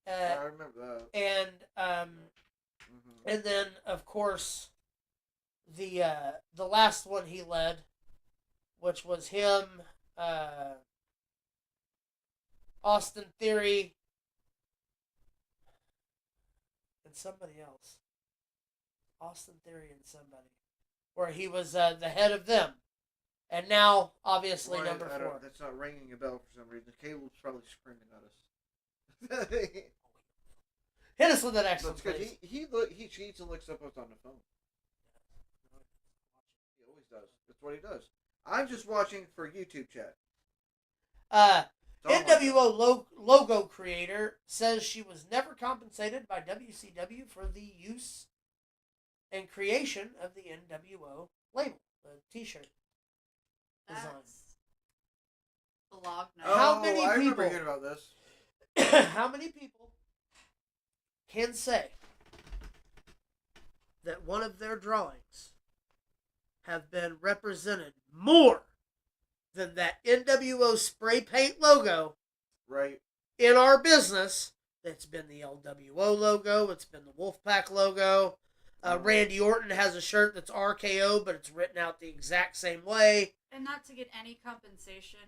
I remember that. And then, of course, the last one he led, which was him, Austin Theory, and somebody else. Austin Theory and somebody. Where he was the head of them. And now, obviously, Well, number I don't- 4. That's not ringing a bell for some reason. Caleb's probably screaming at us. Hit us with the next one, That's good. please. He cheats and looks up what's on the phone. He always does. That's what he does. I'm just watching for YouTube chat. That's all I NWO logo creator says she was never compensated by WCW for the use and creation of the NWO label, the T-shirt design. That's blog Oh, note. How many I remember people- hearing about this. How many people can say that one of their drawings have been represented more than that NWO spray paint logo Right. in our business? That's been the LWO logo. It's been the Wolfpack logo. Randy Orton has a shirt that's RKO, but it's written out the exact same way. And not to get any compensation.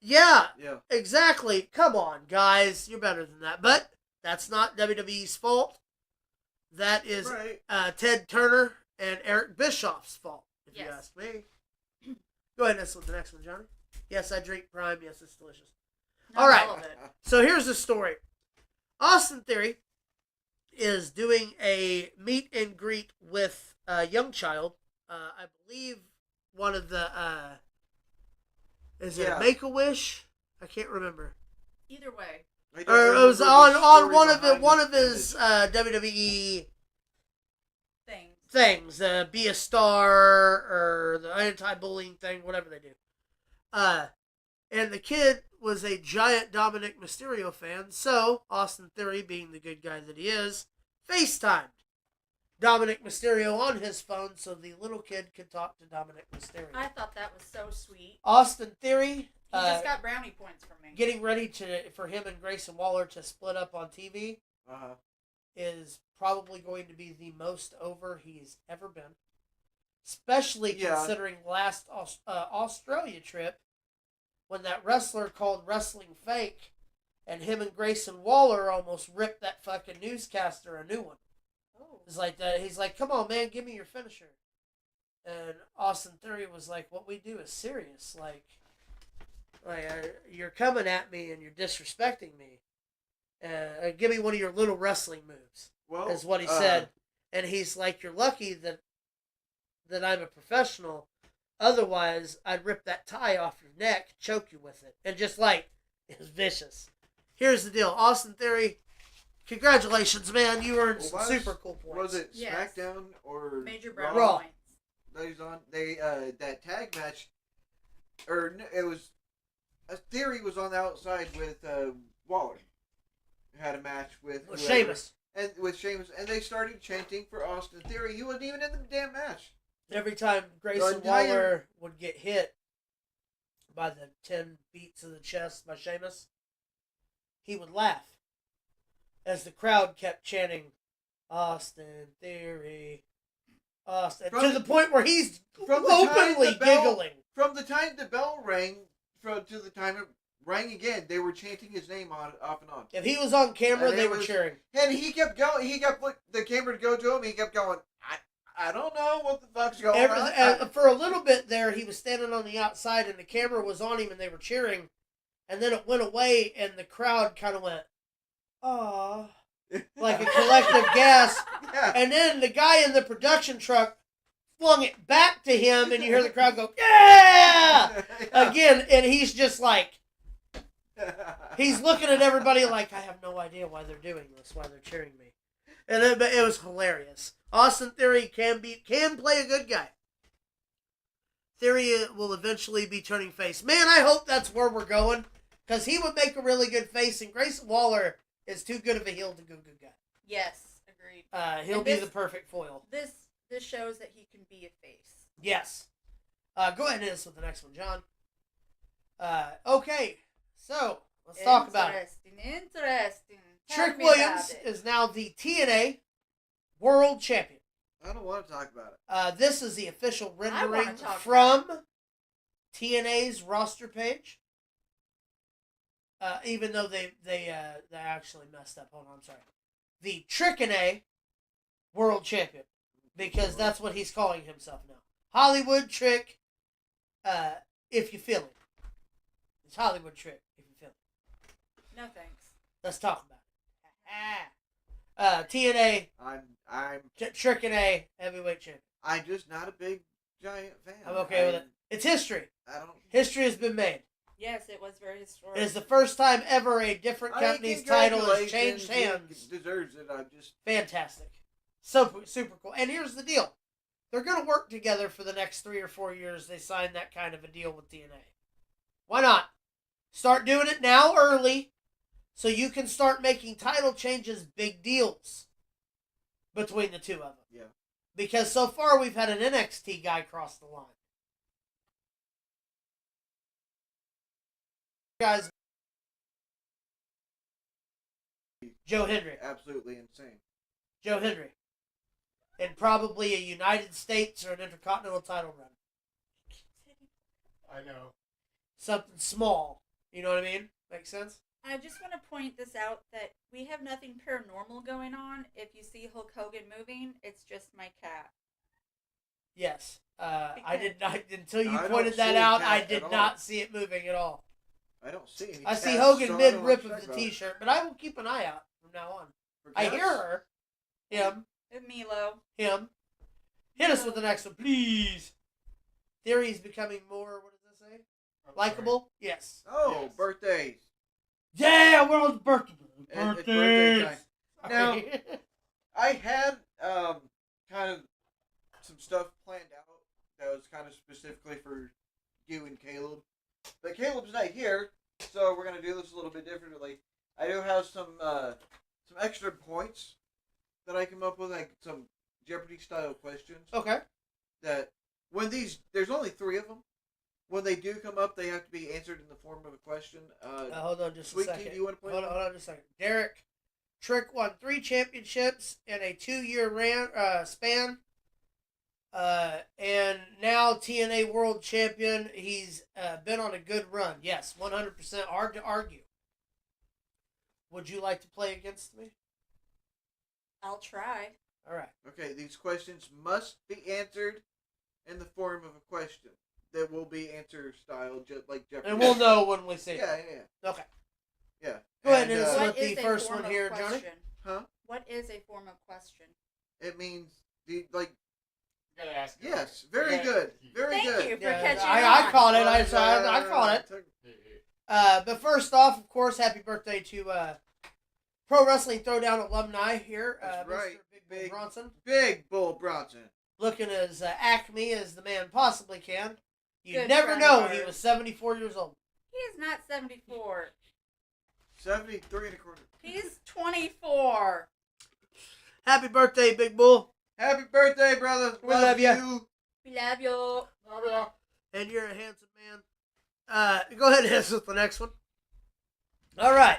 Yeah, Yeah. exactly. Come on, guys. You're better than that. But that's not WWE's fault. That is Right. Ted Turner and Eric Bischoff's fault, if you Yes. ask me. Go ahead and listen to the next one, Johnny. Yes, I drink Prime. Yes, it's delicious. Not All right. all of it. So here's the story. Austin Theory is doing a meet and greet with a young child. I believe one of the, is it Yeah. a Make-A-Wish? I can't remember. Either way. I don't Or it was remember on the story one of behind one this of his image. WWE Things. things, Be a Star or the anti-bullying thing, whatever they do. And the kid was a giant Dominic Mysterio fan, so Austin Theory, being the good guy that he is, FaceTimed Dominic Mysterio on his phone so the little kid could talk to Dominic Mysterio. I thought that was so sweet. Austin Theory, He just got brownie points from me. getting ready for him and Grayson Waller to split up on TV, is probably going to be the most over he's ever been. Especially Yeah. considering last Australia trip, when that wrestler called wrestling fake, and him and Grayson Waller almost ripped that fucking newscaster a new one. Oh. It's like that. He's like, "Come on, man, give me your finisher." And Austin Theory was like, "What we do is serious. Like you're coming at me and you're disrespecting me. Give me one of your little wrestling moves." Well, Is what he said. And he's like, "You're lucky that I'm a professional. Otherwise, I'd rip that tie off your neck, choke you with it." And just like, it was vicious. Here's the deal. Austin Theory, Congratulations, man. You earned some Was- super cool points. Was it Yes. SmackDown or Major brownie Raw. points. That he's on? That tag match, it was a Theory was on the outside with Waller. Had a match with whoever. Sheamus. And with Sheamus, and they started chanting for Austin Theory. He wasn't even in the damn match. Every time Grayson entire- Waller would get hit by the 10 beats of the chest by Sheamus, he would laugh as the crowd kept chanting, Austin Theory, Austin, to the point where he's from the time openly the bell- giggling. From the time the bell rang, to the time it rang again, they were chanting his name off and on. If he was on camera, And they it were was- cheering. And he kept going. He kept the camera to go to him. He kept going. I don't know what the fuck's going on. For a little bit there, he was standing on the outside, and the camera was on him, and they were cheering. And then it went away, and the crowd kind of went, "Aww," like a collective gasp. Yeah. And then the guy in the production truck flung it back to him, and you hear the crowd go, "Yeah!" again, and he's just like, he's looking at everybody like, I have no idea why they're doing this, why they're cheering me. And it was hilarious. Austin Theory can play a good guy. Theory will eventually be turning face. Man, I hope that's where we're going, because he would make a really good face, and Grayson Waller is too good of a heel to go good guy. Yes, agreed. He'll And be this- the perfect foil. This shows that he can be a face. Yes. Go ahead and hit us with the next one, John. Okay, so let's talk about it. Interesting. Tell Trick me about Williams it. is now the TNA World Champion. I don't want to talk about it. This is the official wanna rendering talk from TNA's roster page. Even though they actually messed up. Hold on, I'm sorry. The Trick-A World Champion, because that's what he's calling himself now. Hollywood Trick. If you feel it, it's Hollywood Trick. If you feel it, No thanks. let's talk about it. TNA I'm Trick-A Heavyweight Champion. I'm just not a big giant fan. I'm okay with it. It's history. I don't. History has been made. Yes, it was very historic. It is the first time ever a different company's title has changed hands. He deserves it. I'm just. Fantastic. So super cool. And here's the deal. They're going to work together for the next 3 or 4 years. They signed that kind of a deal with TNA. Why not? Start doing it now early so you can start making title changes big deals between the two of them. Yeah. Because so far we've had an NXT guy cross the line. Guys, Joe Hendry. Absolutely insane. Joe Hendry. And probably a United States or an Intercontinental title run. I know. Something small. You know what I mean? Makes sense? I just want to point this out that we have nothing paranormal going on. If you see Hulk Hogan moving, it's just my cat. Yes. I did not, until you I don't pointed that see a out, cat I at did all. not see it moving at all. I don't see any. I see cats, Hogan so I mid don't rip wanna of talk the about it. t-shirt, but I will keep an eye out from now on. For I cats? hear her. Him. Milo. Him. Hit us with the next one, please. Theory's becoming more, what does it say? I'm sorry. Likable? Yes. Oh, Yes. birthdays. Yeah, we're on the birthday. It's birthday time. Now- Sorry. I had kind of some stuff planned out that was kind of specifically for you and Caleb, but Caleb's not here, so we're gonna do this a little bit differently. I do have some extra points that I come up with, like some Jeopardy style questions. Okay. That when there's only 3 of them. When they do come up, they have to be answered in the form of a question. Hold on just a Sweet second. Tea, do you want to play? Hold on just a second. Derek Trick won 3 championships in a 2-year span. And now TNA World Champion. He's been on a good run. Yes, 100%. Hard to argue. Would you like to play against me? I'll try. All right. Okay, these questions must be answered in the form of a question that will be answer style, just like Jeopardy. And we'll know when we see it. Yeah. Okay. Yeah. Go ahead and And, hit us What with the is a first form one of here, Johnny. question? Huh? What is a form of question? It means You gotta ask. her. yes, very Yeah. good, very Thank good. you for Yeah, catching I on. caught it. I caught it. Hey, hey. But first off, of course, happy birthday to Pro Wrestling Throwdown alumni here. That's Mr. right. Big Bull Bronson. Big Bull Bronson. Looking as acme as the man possibly can. You Good never friend know of he ours. was 74 years old. He is not 74. 73 and a quarter. He's 24. Happy birthday, Big Bull. Happy birthday, brother. We love ya. you. We love you. Oh, yeah. And you're a handsome man. Go ahead and hit us with the next one. All right.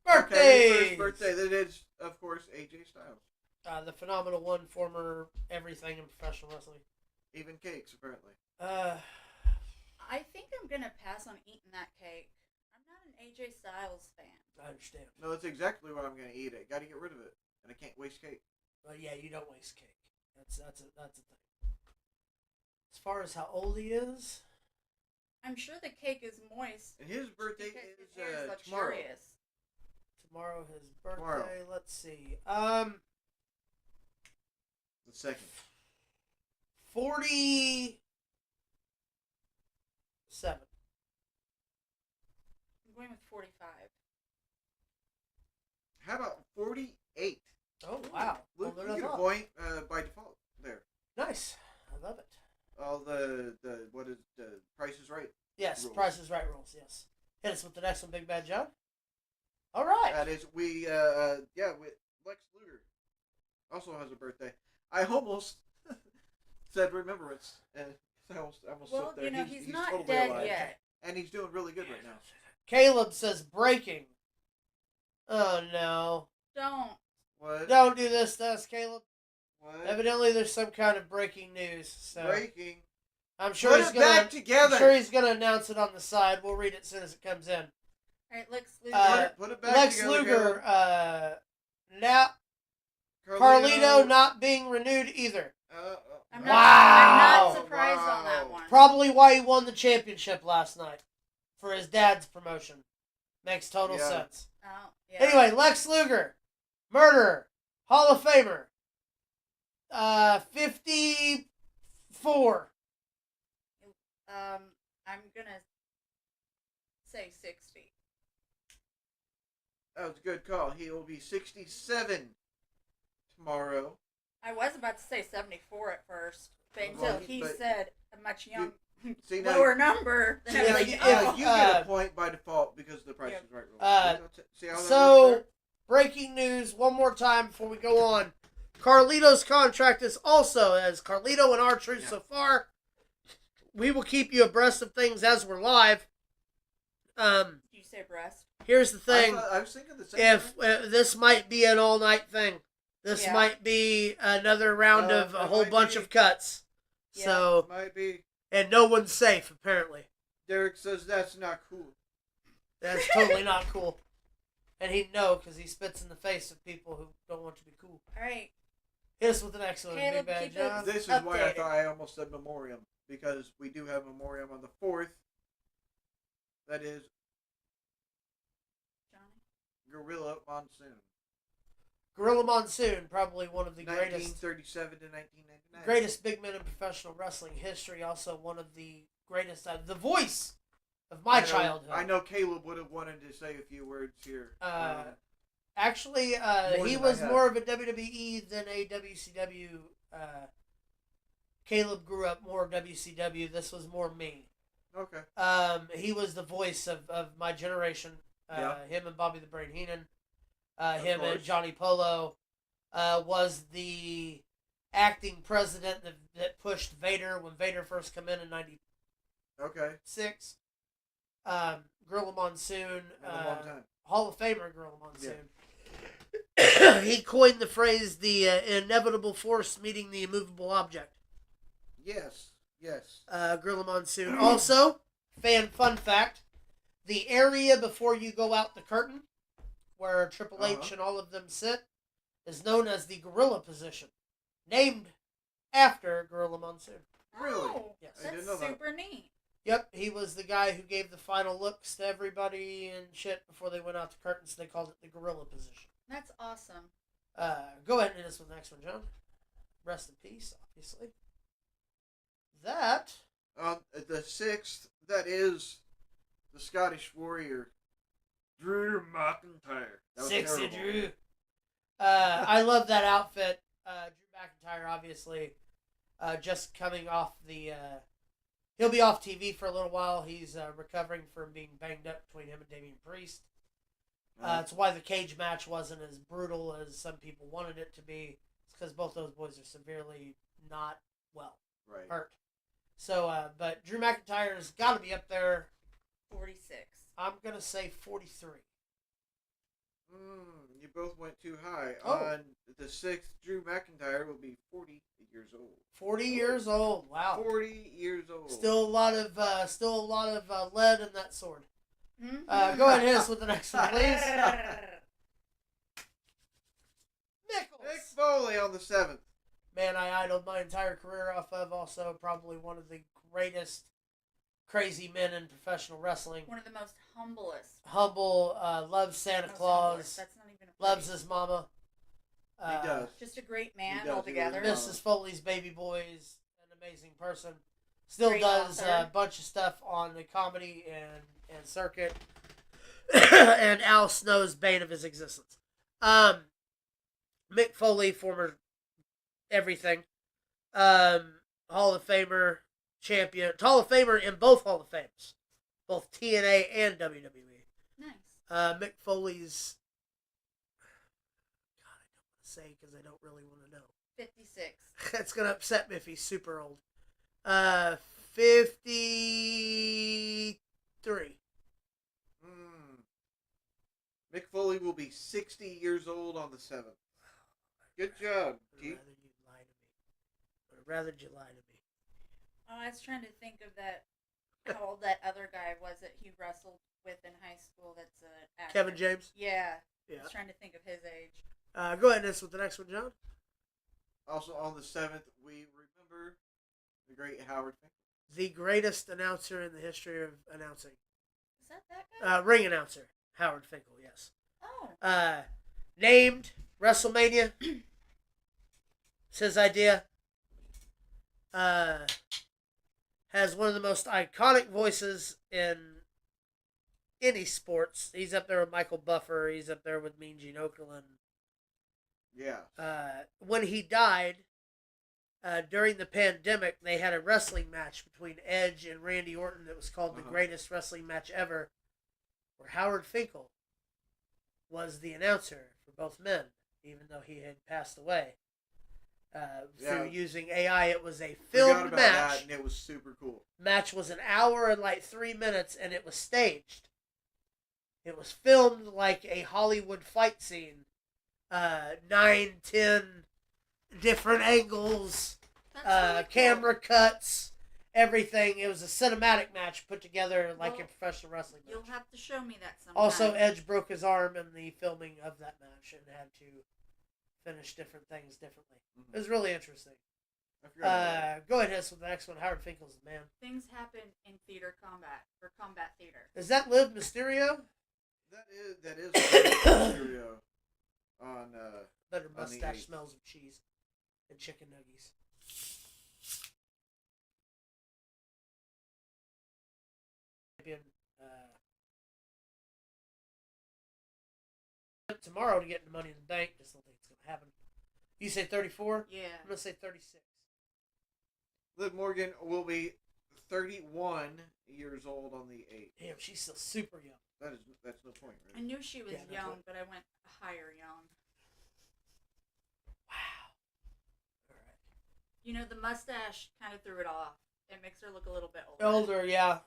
Birthdays. Okay, his first birthday. That is, of course, AJ Styles. The phenomenal one, former everything in professional wrestling. Even cakes, apparently. I think I'm going to pass on eating that cake. I'm not an AJ Styles fan. I understand. No, that's exactly what I'm going to eat. I got to get rid of it. And I can't waste cake. But yeah, you don't waste cake. That's a thing. As far as how old he is, I'm sure the cake is moist. And his birthday because his is hair tomorrow. luxurious. tomorrow his birthday. Tomorrow. Let's see. The second. 47. I'm going with 45. How about 48? Oh wow! Luke, Older you than get I a thought. point by default there. Nice. I love it. All the what is the Price is Right? Yes, Rules. Price is Right rules. Yes. Hit us with the next one, Big Bad John. All right. That is with Lex Luger also has a birthday. I almost said Remembrance, and I almost Well, slipped there. he's he's not totally dead alive. yet. And he's doing really good right now. Caleb says breaking. Oh no! Don't. What? Don't do this to us, Caleb. What? Evidently, there's some kind of breaking news. So Breaking. I'm sure Put he's it gonna. back together. I'm sure he's gonna announce it on the side. We'll read it as soon as it comes in. All right, Lex Luger. Put it back Lex together. Luger. Caleb. Now Carlito not being renewed either. I'm Wow. not surprised on that one. Probably why he won the championship last night for his dad's promotion. Makes total Yeah. sense. Oh, yeah. Anyway, Lex Luger, murderer, Hall of Famer, 54. I'm gonna say 60. That was a good call. He will be 67 tomorrow. I was about to say 74 at first, but Well, until he but said a much See, now lower number, then I was Yeah, like, you- oh. you get a point by default because of the Price is Right rule. See how that So, works breaking news one more time before we go on. Carlito's contract is also, as Carlito and R-Truth Yeah. so far, we will keep you abreast of things as we're live. Did you say breast? Here's the there? thing. I was thinking the same If thing. this might be an all-night thing. This Yeah. might be another round of a it whole might bunch be. of cuts. Yeah. So, Might be. and no one's safe, apparently. Derek says that's not cool. That's totally not cool. And he'd know because he spits in the face of people who don't want you to be cool. All right. Hit us with the next one, Caleb, Big Bad keep it- John. This is why I Updated. thought I almost said memoriam, because we do have memoriam on the 4th. That is Johnny. Gorilla Monsoon. Gorilla Monsoon, probably one of the greatest 1937 to 1999. greatest big men in professional wrestling history. Also one of the greatest, the voice of my childhood. I know Caleb would have wanted to say a few words here. Actually, More he than was I have. more of a WWE than a WCW. Caleb grew up more WCW. This was more me. Okay. He was the voice of my generation. Yeah. Him and Bobby the Brain Heenan. Of Him and course. Johnny Polo was the acting president that pushed Vader when Vader first came in '96. Okay. Gorilla Monsoon, In a long time. Hall of Famer Gorilla Monsoon. He coined the phrase the inevitable force meeting the immovable object. Yes. Yes. Gorilla Monsoon. Also, fun fact, the area before you go out the curtain, where Triple H and all of them sit, is known as the gorilla position, named after Gorilla Monsoon. Really? Oh, Yes. I didn't that's know that. super neat. Yep, he was the guy who gave the final looks to everybody and shit before they went out the curtain, so they called it the gorilla position. That's awesome. Go ahead and hit us with the next one, John. Rest in peace, obviously. That The 6th, that is the Scottish Warrior, Drew McIntyre. That was Sexy terrible. Drew. I love that outfit. Drew McIntyre, obviously, just coming off the. He'll be off TV for a little while. He's recovering from being banged up between him and Damian Priest. That's why the cage match wasn't as brutal as some people wanted it to be. It's because both those boys are severely not well, hurt. So, but Drew McIntyre's got to be up there. 46. I'm gonna say 43. You both went too high. Oh. On the 6th, Drew McIntyre will be 40 years old. 40 years old. Wow. 40 years old. Still a lot of lead in that sword. Go ahead and hit us with the next one, please. Nichols. Mick Foley on the 7th. Man, I idled my entire career off of. Also, probably one of the greatest crazy men in professional wrestling. One of the most humblest. Humble, loves Santa Claus, That's not even a loves phrase. his mama. He does. Just a great man He does, altogether. he really Mrs. Foley's baby boy is an amazing person. Still Great does author. a bunch of stuff on the comedy and circuit. And Al Snow's bane of his existence. Mick Foley, former everything. Hall of Famer, champion. Hall of Famer in both Hall of Fames. Both TNA and WWE. Nice. Mick Foley's... God, I don't want to say because I don't really want to know. 56. That's going to upset me if he's super old. 53. Mick Foley will be 60 years old on the 7th. Good job, Keith. I'd rather you lie to me. Oh, I was trying to think of that. How old that other guy was that he wrestled with in high school? That's an actor. Kevin James? Yeah. I Yeah. was trying to think of his age. Go ahead and hit us with the next one, John. Also on the 7th, we remember the great Howard Finkel. The greatest announcer in the history of announcing. Is that guy? Ring announcer. Howard Finkel, yes. Oh. Named WrestleMania. It's his idea. Has one of the most iconic voices in any sports. He's up there with Michael Buffer. He's up there with Mean Gene Okerlund. Yeah. When he died, during the pandemic, they had a wrestling match between Edge and Randy Orton that was called the greatest wrestling match ever, where Howard Finkel was the announcer for both men, even though he had passed away. Through using AI, it was a filmed Forgot about match. that, and it was super cool. Match was an hour and like 3 minutes, and it was staged. It was filmed like a Hollywood fight scene. 9, 10 different angles, That's really cool. camera cuts, everything. It was a cinematic match put together like a professional wrestling match. You'll have to show me that sometime. Also, Edge broke his arm in the filming of that match and had to finish different things differently. It was really interesting. I forgot about that. Go ahead and hit us with the next one. Howard Finkel's the man. Things happen in theater combat, or combat theater. Is that Liv Mysterio? That is Mysterio on Better on the mustache 8th. smells of cheese and chicken nuggies. Tomorrow to get the Money in the Bank. Just don't think it's going to happen. You say 34? Yeah. I'm going to say 36. Liv Morgan will be 31 years old on the 8th. Damn, she's still super young. That's no point, I right? knew she was Yeah, that's young, what- but I went higher young. Wow. All right. You know, the mustache kind of threw it off. It makes her look a little bit older. Older, yeah.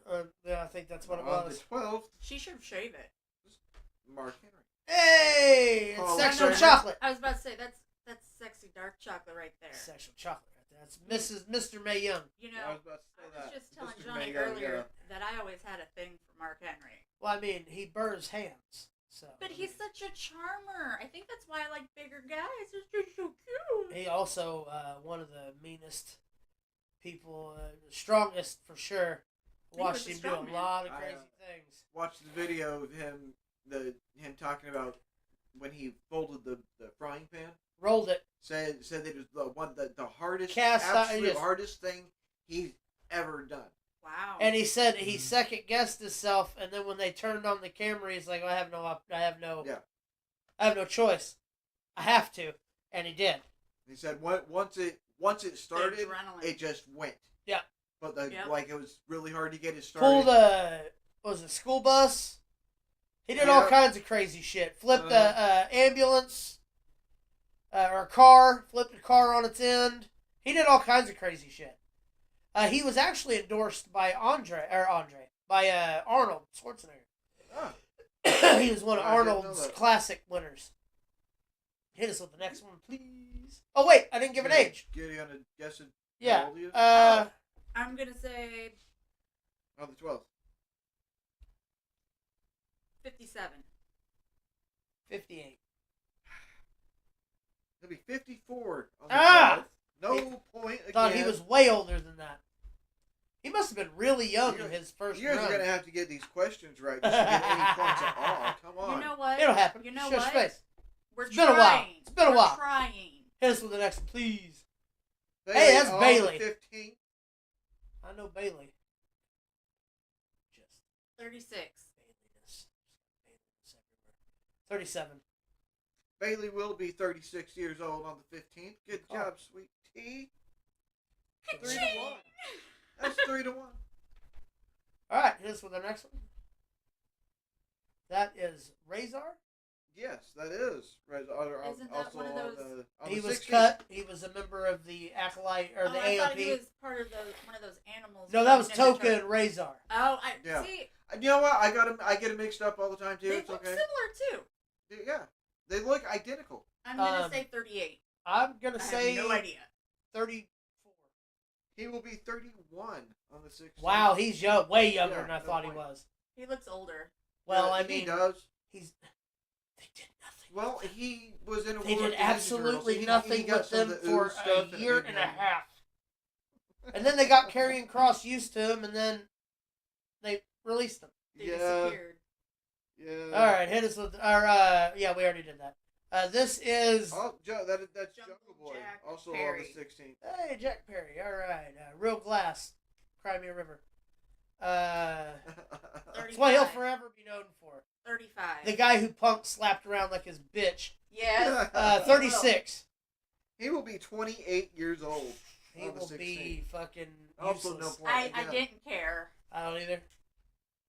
Yeah, I think that's what it On was. the 12th, She should shave it. Mark Henry. Hey! It's Oh, sexual no, chocolate. I was about to say that's sexy dark chocolate right there. Sexual chocolate right there. That's Mr. May Young. You I know, was about to say I was that. just telling Mr. Johnny Mayo, earlier that I always had a thing for Mark Henry. Well, I mean, he burrs hands. So. But he's such a charmer. I think that's why I like bigger guys. They're just so cute. He also one of the meanest people, strongest for sure. He was Watched a him do strong a man. lot of I, crazy things. Watched the video of him talking about when he folded the frying pan. Rolled it. Said that it was the hardest, Cast iron, absolute yes. hardest thing he's ever done. Wow. And he said he second guessed himself, and then when they turned on the camera, he's like, I have no choice. I have to, and he did. He said once it started, it just went. Yeah. But it was really hard to get it started. Pulled a school bus. He did all kinds of crazy shit. Flipped a ambulance or a car. Flipped a car on its end. He did all kinds of crazy shit. He was actually endorsed by Arnold Schwarzenegger. Oh. He was one of Arnold's classic winners. Hit us with the next one, please. Oh wait, I didn't give an age. Get you on a guessing. Yeah. How old he is? I'm gonna say on the 12th. 57. 58. He'll be 54 on the 12th. No point again. Thought he was way older than that. He must have been really young in his first You guys run. are going to have to get these questions right just to get any points at all. Come on. You know what? It'll happen. You know Shush what? Face. We're It's been a while. It's been a while. We're trying. Hit us with the next one, please. Bailey, Hey, that's on Bailey. The 15th. I know Bailey. Just 36. Baileyness everywhere. 37. Bailey will be 36 years old on the 15th. Good job, sweet tea. 3 to 1. That's 3 to 1. All right, hit us with the next one. That is Razor. Yes, that is. Isn't that one of those? He was cut. He was a member of the Acolyte or the I AOP. thought he was part of one of those animals. No, that was Toka and Razor. Oh, Yeah. see. You know what? I get them mixed up all the time too. They It's look okay. similar too. Yeah, they look identical. I'm gonna say 38. I'm gonna say I have no idea. 34. He will be 31 on the 16th. Wow, he's young, way younger Yeah, than I no thought point. he was. He looks older. Well, Yeah, I he mean, does. they did nothing. Well, he was in a They war with did the Ninja absolutely Turtles. nothing He got with some them of the for ooze stuff a year it and a made him- half. And then they got Karrion Kross used to him, and then they released him. They Yeah. disappeared. Yeah. All right, hit us with our. Yeah, we already did that. This is. Oh, that's Jungle Jungle Boy. Jack Also Perry. on the 16th. Hey, Jack Perry. All right, Real Glass, Cry Me a River. That's what he'll 35. forever be known for. 35. The guy who Punk slapped around like his bitch. Yes. 36. He will be 28 years old. He on the will 16th. be fucking Also useless. no point. I didn't care. I don't either.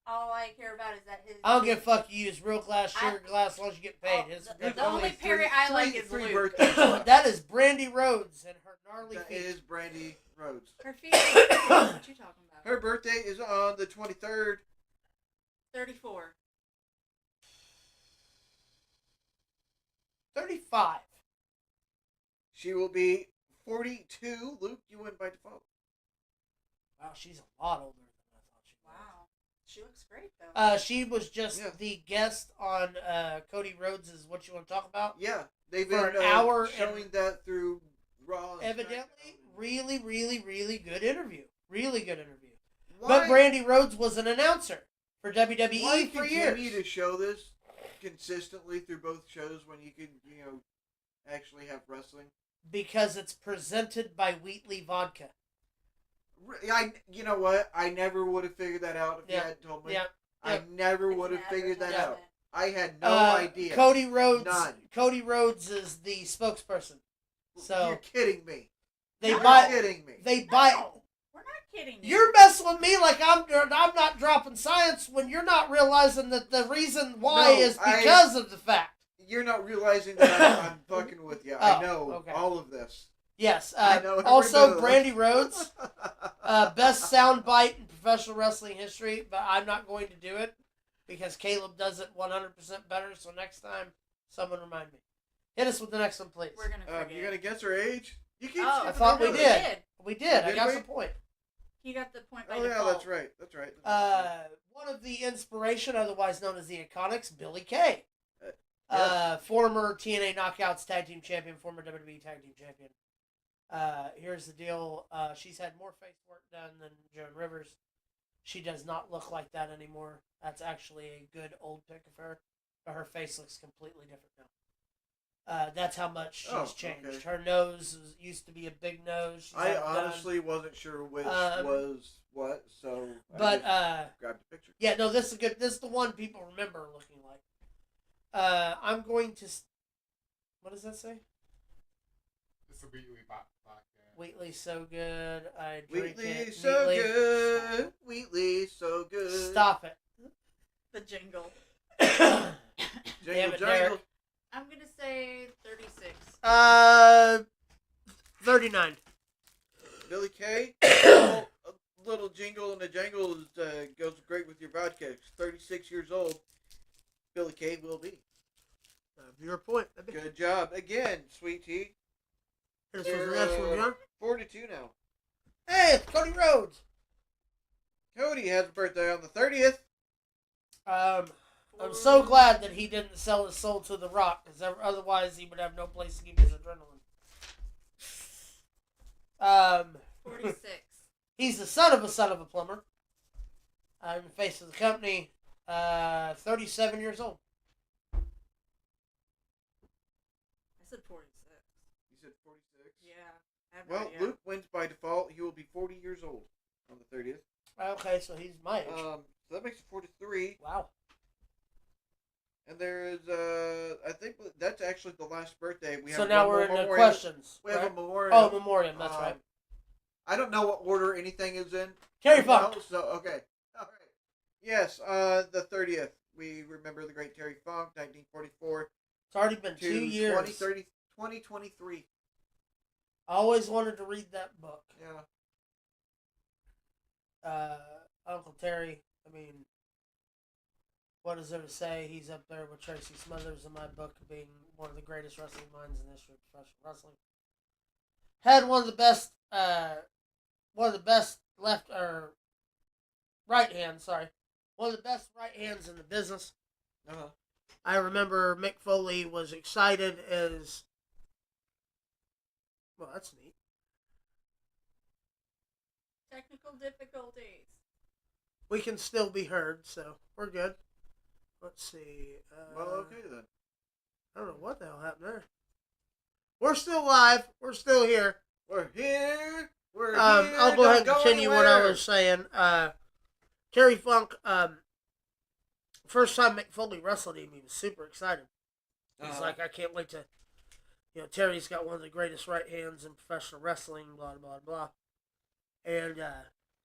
All I care about is that his. I don't give a fuck. You use real glass, sugar glass, as long as you get paid. Oh, His- the only Perry I like is three Luke. birthdays left. that is Brandy Rhodes and her gnarly That feet. is Brandy Rhodes. Her feet. What you talking about? Her birthday is on the 23rd. 34. 35. She will be 42. Luke, you win by default. Wow, she's a lot older than I thought she was. Wow. She looks great though. She was just Yeah. the guest on Cody Rhodes' is What You Want to Talk About. Yeah, they've For been an hour showing and- that through Raw. and Evidently, SmackDown. really, really, really good interview. Really good interview. Why, But Brandy Rhodes was an announcer for WWE why for continue years. to show this consistently through both shows when you could, actually have wrestling? Because it's presented by Wheatley Vodka. You know what? I never would have figured that out if you Yeah. hadn't told me. Yeah. I never It's would have an figured that out. advertisement. I had no idea. Cody Rhodes. None. Cody Rhodes is the spokesperson. So You're kidding me. they You're buy. kidding me. They buy. No, we're not kidding you. You're messing with me like I'm not dropping science when you're not realizing that the reason why No, is because of the fact. You're not realizing that I'm fucking with you. I Oh, know okay. all of this. Yes. I know every bit Also, of Brandy this. Rhodes, best soundbite in professional wrestling history, but I'm not going to do it because Caleb does it 100% better. So next time, someone remind me. Hit us with the next one, please. We're gonna forget. You're gonna guess her age? You keep Oh, skipping I thought we over did. it. We did. I Did got we? some point. He got the point by Oh yeah, default. that's right. That's right. One of the inspiration, otherwise known as the Iconics, Billy Kay. Yes. Former TNA Knockouts Tag Team Champion, former WWE Tag Team Champion. Here's the deal. She's had more face work done than Joan Rivers. She does not look like that anymore. That's actually a good old pic of her. But her face looks completely different That's how much she's changed. Okay. Her nose used to be a big nose. She's I had it done. honestly wasn't sure which was what, so But I just grabbed a picture. yeah, no, this is good. This is the one people remember looking like. I'm going to. What does that say? It's a Wheatley vodka. Wheatley's so good. I drink Wheatley it. so neatly. good. Wheatley so good. Stop it. The jingle. Damn Jingle it, jangle. Derek. I'm gonna say 36. 39. Billy Kay. A little jingle and a jangle goes great with your vodka. 36 years old. Billy Kay will be. Your point. Good job again, Sweet Tea. This was the next one, John. 42 now. Hey, it's Cody Rhodes. Cody has a birthday on the 30th. I'm so glad that he didn't sell his soul to The Rock, because otherwise he would have no place to keep his adrenaline. 46. He's the son of a plumber. In the face of the company. 37 years old. I said 46. You said 46? Yeah. I have no Well, idea. Luke wins by default. He will be 40 years old on the 30th. Okay, so he's my age. So that makes it 43. Wow. And there is, I think that's actually the last birthday. We have So now one we're more in the memorial. questions. We have right? a memorial. Oh, memoriam, that's right. I don't know what order anything is in. Terry Funk. No, so, okay. All right. Yes, the 30th. We remember the great Terry Funk, 1944 It's already been to 2 years. 2023. I always wanted to read that book. Yeah. Uncle Terry, I mean, what is there to say? He's up there with Tracy Smothers in my book, being one of the greatest wrestling minds in the history of professional wrestling. Had one of the best left or right hands. Sorry, one of the best right hands in the business. Uh-huh. I remember Mick Foley was excited as. Well, that's neat. Technical difficulties. We can still be heard, so we're good. Let's see. Well, okay then. I don't know what the hell happened there. We're still live. We're still here. We're here. We're here. I'll go ahead and Don't go continue what I anywhere. was saying. Terry Funk, first time Mick Foley wrestled him, he was super excited. He's like, I can't wait to, Terry's got one of the greatest right hands in professional wrestling, blah, blah, blah. And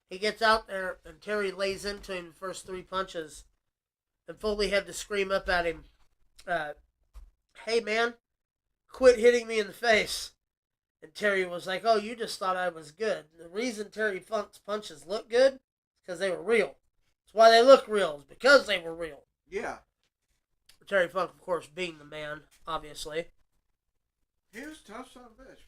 he gets out there, and Terry lays into him the first 3 punches. And Foley had to scream up at him, hey, man, quit hitting me in the face. And Terry was like, oh, you just thought I was good. The reason Terry Funk's punches look good is because they were real. That's why they look real, is because they were real. Yeah. Terry Funk, of course, being the man, obviously. He was a tough son of a bitch.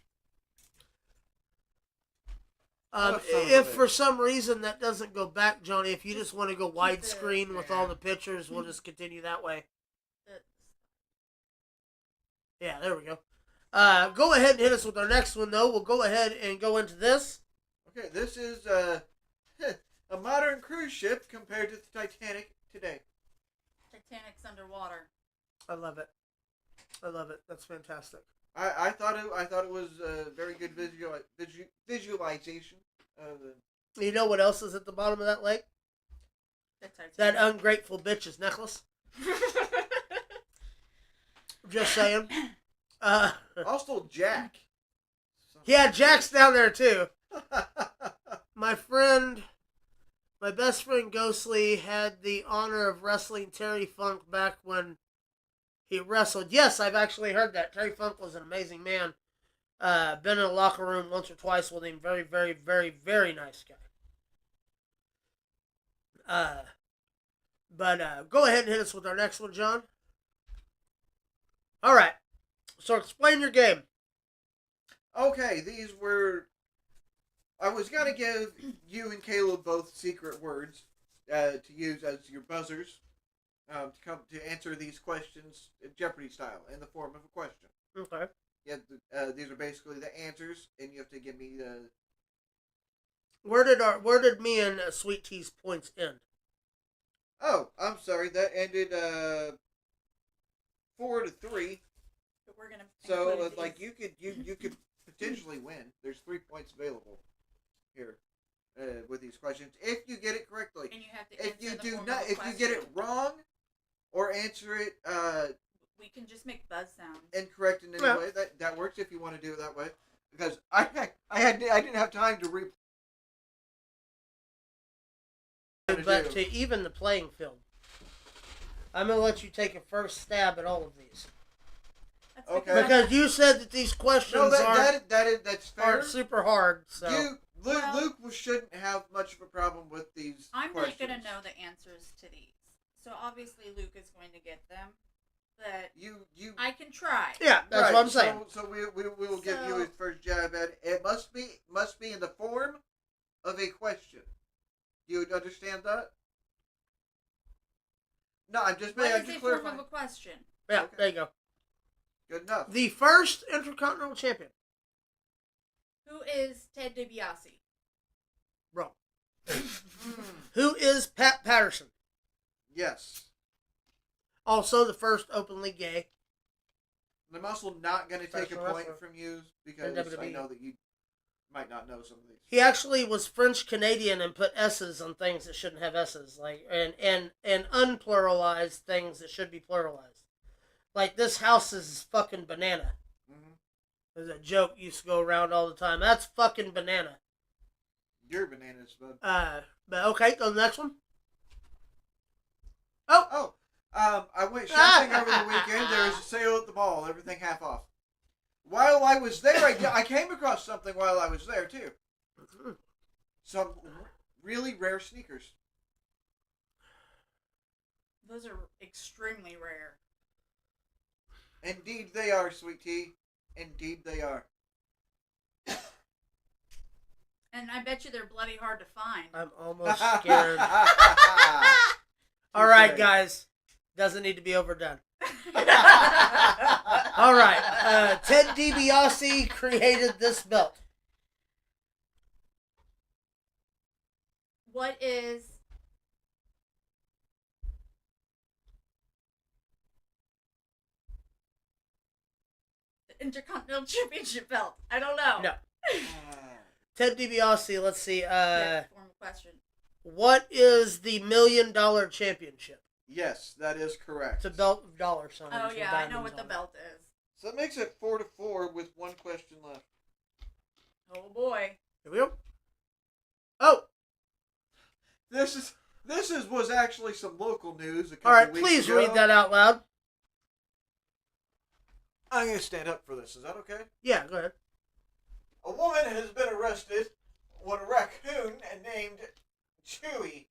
If for some reason that doesn't go back, Johnny, if you just want to go widescreen with all the pictures, we'll just continue that way. Yeah, there we go. Go ahead and hit us with our next one, though. We'll go ahead and go into this. Okay, this is a modern cruise ship compared to the Titanic today. Titanic's underwater. I love it. That's fantastic. I thought it was a very good visualization of the. You know what else is at the bottom of that lake? That ungrateful bitch's necklace. Just saying. Also, Jack. Yeah, Jack's down there too. My best friend Ghostly had the honor of wrestling Terry Funk back when he wrestled. Yes, I've actually heard that. Terry Funk was an amazing man. Been in a locker room once or twice with him. Very, very, very, very nice guy. But go ahead and hit us with our next one, John. All right. So explain your game. Okay, these were. I was gonna give you and Caleb both secret words to use as your buzzers to answer these questions Jeopardy style in the form of a question. Okay. Yeah, these are basically the answers, and you have to give me the. Where did me and Sweet Tea's points end? Oh, I'm sorry. That ended 4-3. we're gonna. So include like these. you could potentially win. There's 3 points available here with these questions if you get it correctly. And you have to If answer you the do form not, of a if you get it question. wrong or answer it We can just make buzz sounds. incorrect in any Yeah. way, that works if you want to do it that way. Because I didn't have time to read. But to even the playing field, I'm going to let you take a first stab at all of these. That's Okay. Because you said that these questions No, aren't that's fair. super hard. So Luke shouldn't have much of a problem with these I'm questions. not gonna know the answers to these, so obviously Luke is going to get them. But You I can try. yeah, that's what I'm saying. So we will give you So- his first jab at it. It must be in the form of a question. Do you understand that? No, I'm just What I'm is just a form clarifying. of a question? Yeah, Okay. there you go. Good enough. The first Intercontinental Champion. Who is Ted DiBiase? Wrong. Hmm. Who is Pat Patterson? Yes. Also the first openly gay. I'm also not going to take a Professional point wrestler. from you because In I WWE. know that you might not know some of these. He actually was French Canadian and put S's on things that shouldn't have S's, like and unpluralized things that should be pluralized. Like this house is fucking banana. Mm-hmm. There's a joke used to go around all the time. That's fucking banana. You're bananas, bud. But okay, go to the next one. Oh, I went shopping over the weekend. There was a sale at the mall. Everything half off. While I was there, I came across something while I was there, too. Some really rare sneakers. Those are extremely rare. Indeed they are, sweet tea. Indeed they are. And I bet you they're bloody hard to find. I'm almost scared. All right, guys. Doesn't need to be overdone. All right. Ted DiBiase created this belt. What is the Intercontinental Championship belt? I don't know. No. Ted DiBiase, let's see. Yeah, form of question. What is the $1 Million Championship? Yes, that is correct. It's a belt of dollar signs. Oh with yeah, I know diamonds what the on it. belt is. So that makes it 4-4 with one question left. Oh boy. Here we go. Oh, This was actually some local news a couple all right. weeks Please ago. read that out loud. I'm going to stand up for this. Is that okay? Yeah, go ahead. A woman has been arrested when a raccoon named Chewy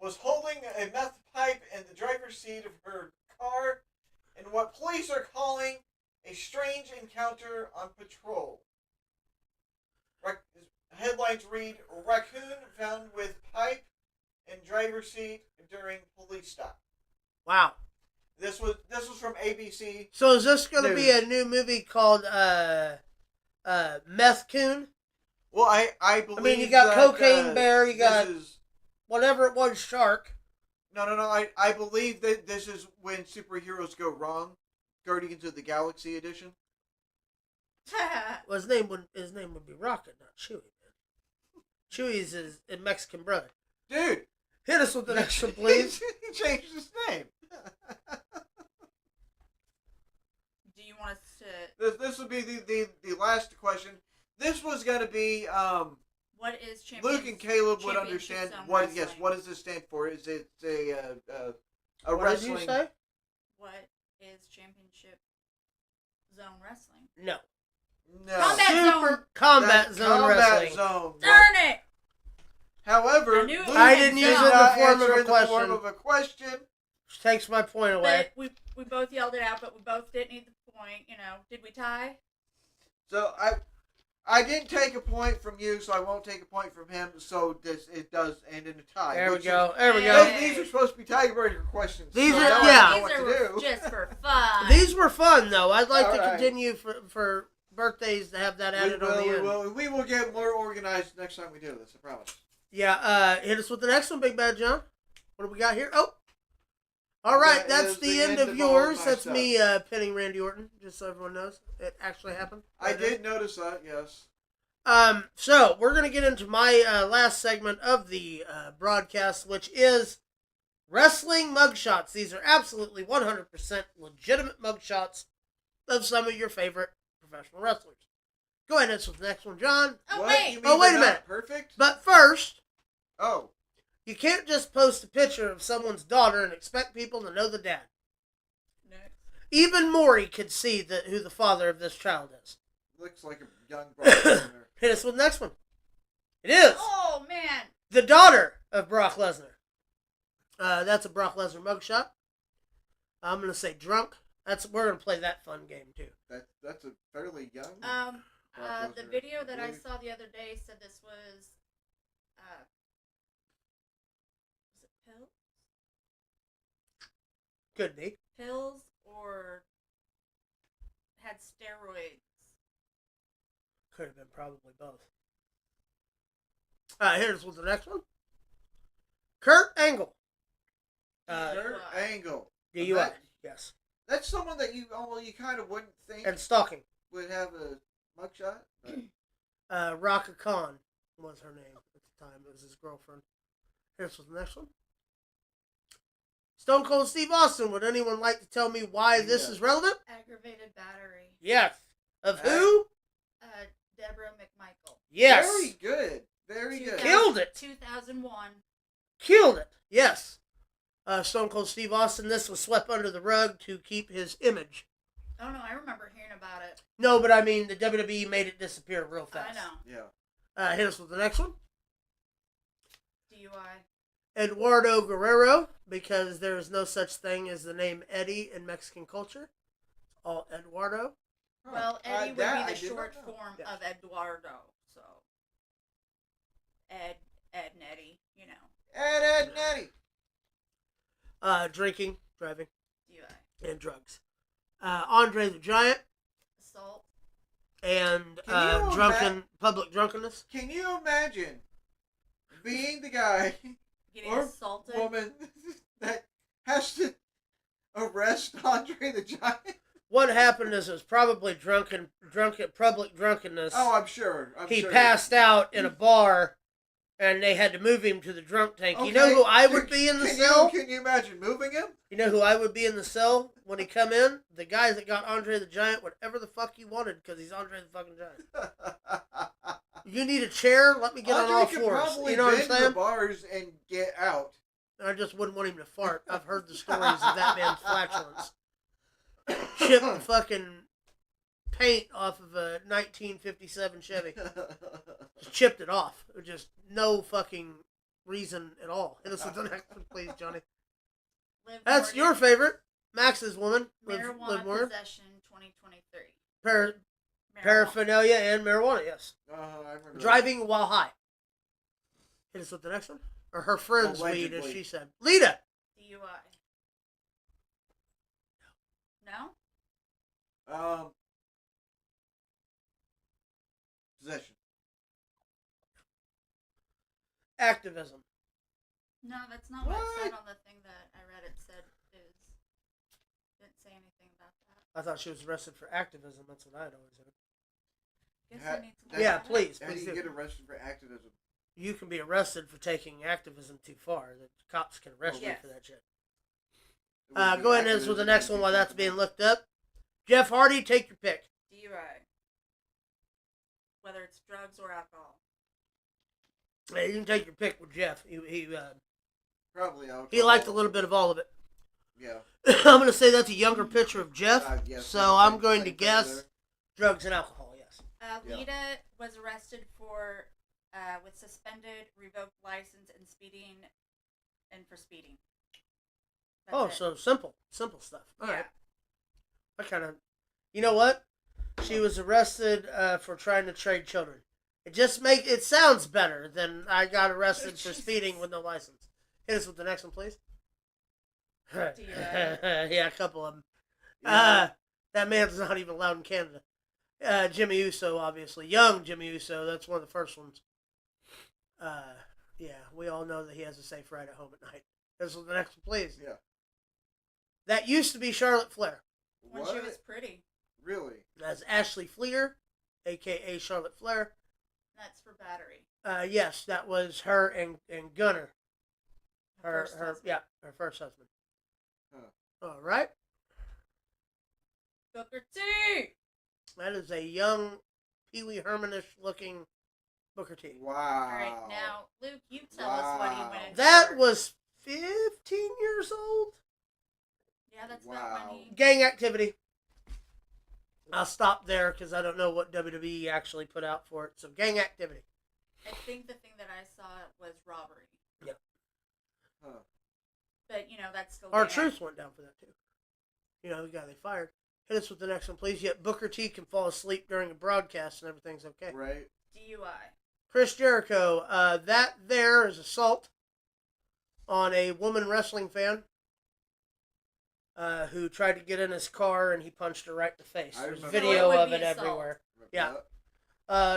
was holding a meth pipe in the driver's seat of her car in what police are calling a strange encounter on patrol. Headlines read, "Raccoon found with pipe in driver's seat during police stop." Wow. This was from ABC. So is this going to be News. a new movie called Meth Coon? Well, I believe. I mean, you got that, Cocaine Bear, you this got is- whatever it was, Shark. No. I believe that this is when superheroes go wrong. Guardians of the Galaxy edition. Well, his name would be Rocket, not Chewy. Man. Chewy's his Mexican brother. Dude, Hit us with the next one, please. he changed his name. Do you want us to? This will be the last question. This was gonna be What is champion? Luke and Caleb would Championship understand Zone what. Wrestling? Yes, what does this stand for? Is it a What wrestling? did you say? What is Championship Zone Wrestling? No. No. Combat Super Zone. Combat That's Zone Combat Wrestling. Zone. Darn it! However, I knew it Luke was I didn't in use it zone. in the not form of answer a in the form question. of a question. Which takes my point away. But we both yelled it out, but we both didn't need the point. You know, did we tie? So I didn't take a point from you, so I won't take a point from him. So it does end in a tie. There we which go. is- There we Hey. go. These are supposed to be tiebreaker questions. These so are- now I yeah. don't know These what are to do. just for fun. These were fun, though. I'd like All to right. continue for birthdays to have that added on the end. We will get more organized next time we do this. I promise. Yeah, hit us with the next one, Big Bad John. What do we got here? Oh, All right, That that's is the end of of all yours. my That's stuff. me pinning Randy Orton, just so everyone knows. It actually happened. I did notice that, yes. So we're going to get into my last segment of the broadcast, which is wrestling mugshots. These are absolutely 100% legitimate mugshots of some of your favorite professional wrestlers. Go ahead and answer the next one, John. Oh, What? wait. You mean Oh, wait they're a not minute. Perfect? But first, Oh. you can't just post a picture of someone's daughter and expect people to know the dad. Next. Even Maury could see who the father of this child is. Looks like a young Brock Lesnar. Hit us with the next one. It is Oh, man. the daughter of Brock Lesnar. That's a Brock Lesnar mugshot. I'm going to say drunk. We're going to play that fun game, too. That's a fairly young. The video that I saw the other day said this was it pills? Could be. Pills or had steroids. Could have been probably both. Here's with the next one. Kurt Angle. Kurt Angle. DUI. Yes. That's someone that you kind of wouldn't think And stalking. would have a mugshot. But Raka Khan was her name at the time. It was his girlfriend. Here's with the next one. Stone Cold Steve Austin. Would anyone like to tell me why this is relevant? Aggravated battery. Yes. Of who? Deborah McMichael. Yes. Very good. Very good. Killed it. 2001. Killed it. Yes. Stone Cold Steve Austin. This was swept under the rug to keep his image. Oh, no, I remember hearing about it. No, but I mean, the WWE made it disappear real fast. I know. Yeah. Hit us with the next one. DUI. Eduardo Guerrero, because there is no such thing as the name Eddie in Mexican culture. All Eduardo. Well, Eddie would that be I the did not short know. form Yeah. of Eduardo. So, Ed, and Eddie, you know. Ed, Nettie. Drinking, driving, DUI. and drugs. Andre the Giant Assault. and Can you public drunkenness. Can you imagine being the guy Getting or assaulted. woman that has to arrest Andre the Giant? What happened is it was probably public drunkenness. Oh, I'm sure. He passed out in a bar, and they had to move him to the drunk tank. You know who I would be in the cell? Can you imagine moving him? You know who I would be in the cell when he come in? The guy that got Andre the Giant whatever the fuck he wanted, because he's Andre the fucking Giant. You need a chair? Let me get on all could fours. probably You know what I'm bend the saying? bars and get out. I just wouldn't want him to fart. I've heard the stories of that man's flatulence. Chipped the fucking paint off of a 1957 Chevy. Just chipped it off. Just no fucking reason at all. Hit us with the next one, please, Johnny. Liv That's Morgan. your favorite. Max's woman. Marijuana Liv Morgan. possession 2023. Par- Marijuana. paraphernalia and marijuana, yes. I remember Driving while high. Hit us with the next one. Or her friend's weed, as Allegedly. she said. Lita. DUI. No? Possession. Activism. No, that's not what it said What? on the thing that I read. It said didn't say anything about that. I thought she was arrested for activism. That's what I'd always heard. Guess Ha- I need to look Yeah, that up. please. How do Please you do. get arrested for activism? You can be arrested for taking activism too far. The cops can arrest you Yes. for that shit. It would be Go ahead and answer with the next one while that's being looked up. Jeff Hardy, take your pick. DUI. Whether it's drugs or alcohol. Yeah, you can take your pick with Jeff. Probably alcohol. He liked a little bit of all of it. Yeah. I'm going to say that's a younger picture of Jeff. Yes, So I'm going to same thing guess there. drugs and alcohol, yes. Yeah. Lita was arrested for with suspended, revoked license, and for speeding. That's Oh, it. so simple stuff. All yeah. right. I kind of, you know what? She was arrested for trying to trade children. It sounds better than I got arrested for speeding with no license. Hit us with the next one, please. Yeah, a couple of them. Yeah. That man's not even allowed in Canada. Jimmy Uso, obviously. Young Jimmy Uso, that's one of the first ones. Yeah, we all know that he has a safe ride at home at night. This is the next one, please. Yeah. That used to be Charlotte Flair. When What? she was pretty. Really? That's Ashley Fleer, a.k.a. Charlotte Flair. That's for Battery. Yes, that was her and Gunner. Her first husband. Her first husband. Huh. All right. Booker T! That is a young Pee Wee Hermanish looking Booker T. Wow. Alright, now, Luke, you tell us what he went into. That was 15 years old. Yeah, that's Wow. about when he... Gang activity. I'll stop there because I don't know what WWE actually put out for it. So gang activity. I think the thing that I saw was robbery. Yeah. Huh. But, that's still... Our gang Truth went down for that too. The guy they fired. Hit us with the next one, please. Yet Booker T can fall asleep during a broadcast and everything's okay. Right. DUI. Chris Jericho. That there is assault on a woman wrestling fan who tried to get in his car and he punched her right in the face. I There's remember video that. of It would it be assault. everywhere. Remember Yeah.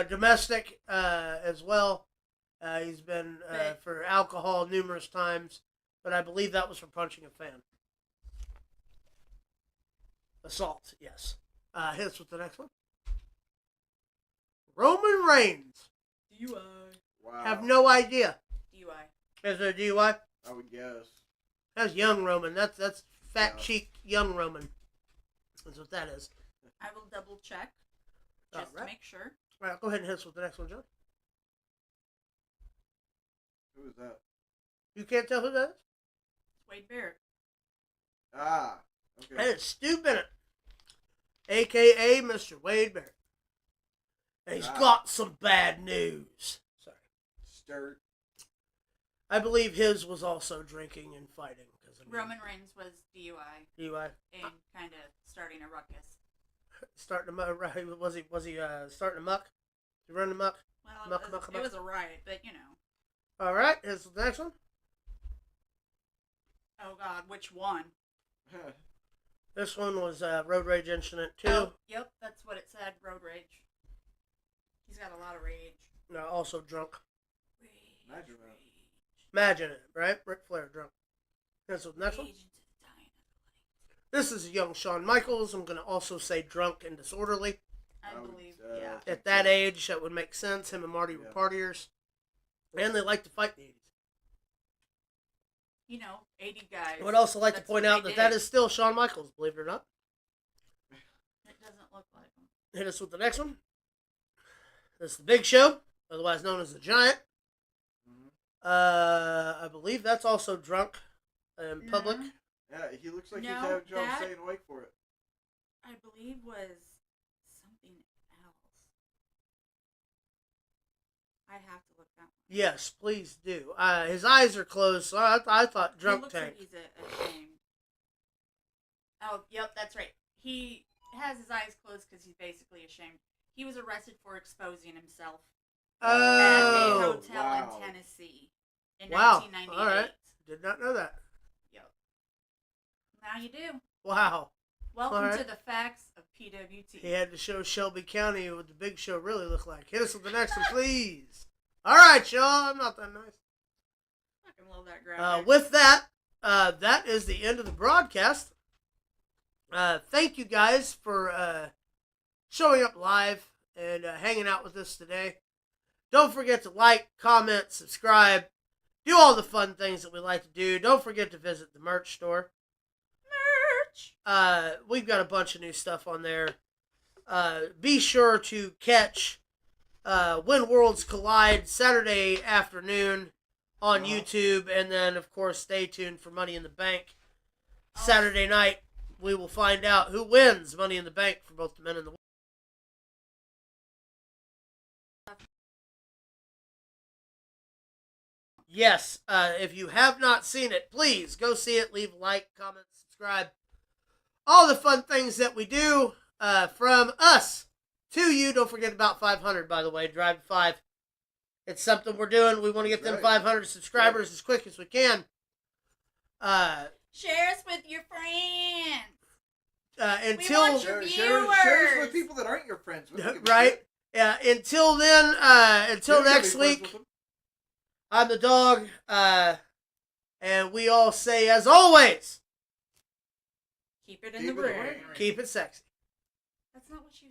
that? Domestic as well. He's been But- for alcohol numerous times, but I believe that was for punching a fan. Assault, yes. Hit us with the next one. Roman Reigns. DUI. Wow. Have no idea. DUI. Is there a DUI? I would guess. That's young Roman. That's fat Yeah. cheek young Roman. That's what that is. I will double check. Just to Alright. make sure. All right, go ahead and hit us with the next one, John. Who is that? You can't tell who that is? It's Wade Barrett. Ah. Okay. That is Stu Bennett, a.k.a. Mr. Wade Barrett. And he's Ah. got some bad news. Sorry. Sturt. I believe his was also drinking and fighting. Roman Reigns was DUI DUI. and kind of starting a ruckus. Starting to muck. Was he starting to muck? He running amok? Well, Muck, it, was, muck, it muck. was a riot, but All right, here's the next one. Oh God, which one? This one was Road Rage Incident 2. Oh, yep, that's what it said. Road rage. He's got a lot of rage. Also drunk. Rage. Imagine that. Imagine it, right? Ric Flair drunk. Here's the next one. Rage into the dying of the light. This is a young Shawn Michaels. I'm going to also say drunk and disorderly. I would, believe, uh, yeah. At that age, that would make sense. Him and Marty were Yeah. partiers. And they like to fight in the 80s. 80 guys. I would also like to That's point what out they that did. is still Shawn Michaels, believe it or not. It doesn't look like him. Hit us with the next one. This is the Big Show, otherwise known as the Giant. Mhm. I believe that's also drunk in public. No. Yeah, he looks like No, he's having trouble that- staying awake for it. I believe was something else. I have to look that one. Yes, please do. His eyes are closed, so I thought He drunk looks tank. like he's ashamed. Oh, yep, that's right. He has his eyes closed because he's basically ashamed. He was arrested for exposing himself at a Oh, hotel wow. in Tennessee in Wow. 1998. All right. Did not know that. Yep. Now you do. Wow. Welcome All right. to the facts of PWT. He had to show Shelby County what the Big Show really looked like. Hit us with the next one, please. All right, y'all. I'm not that nice. Fucking love that graphic. With that, that is the end of the broadcast. Thank you guys for showing up live and hanging out with us today. Don't forget to like, comment, subscribe, do all the fun things that we like to do. Don't forget to visit the merch store. Merch. We've got a bunch of new stuff on there. Be sure to catch When Worlds Collide Saturday afternoon on YouTube, and then of course stay tuned for Money in the Bank Saturday night. We will find out who wins Money in the Bank for both the men and the women. Yes, if you have not seen it, please go see it. Leave a like, comment, subscribe. All the fun things that we do from us to you. Don't forget about 500, by the way. Drive to 5. It's something we're doing. We want to get them Right. 500 subscribers as quick as we can. Share us with your friends. Until want your Share us viewers. with people that aren't your friends. We don't give a right. shit. Until then. Until You're gonna next be friends week. with them. I'm the dog. And we all say, as always, Keep it in Keep the it in the ring. ring. Keep it sexy. That's not what you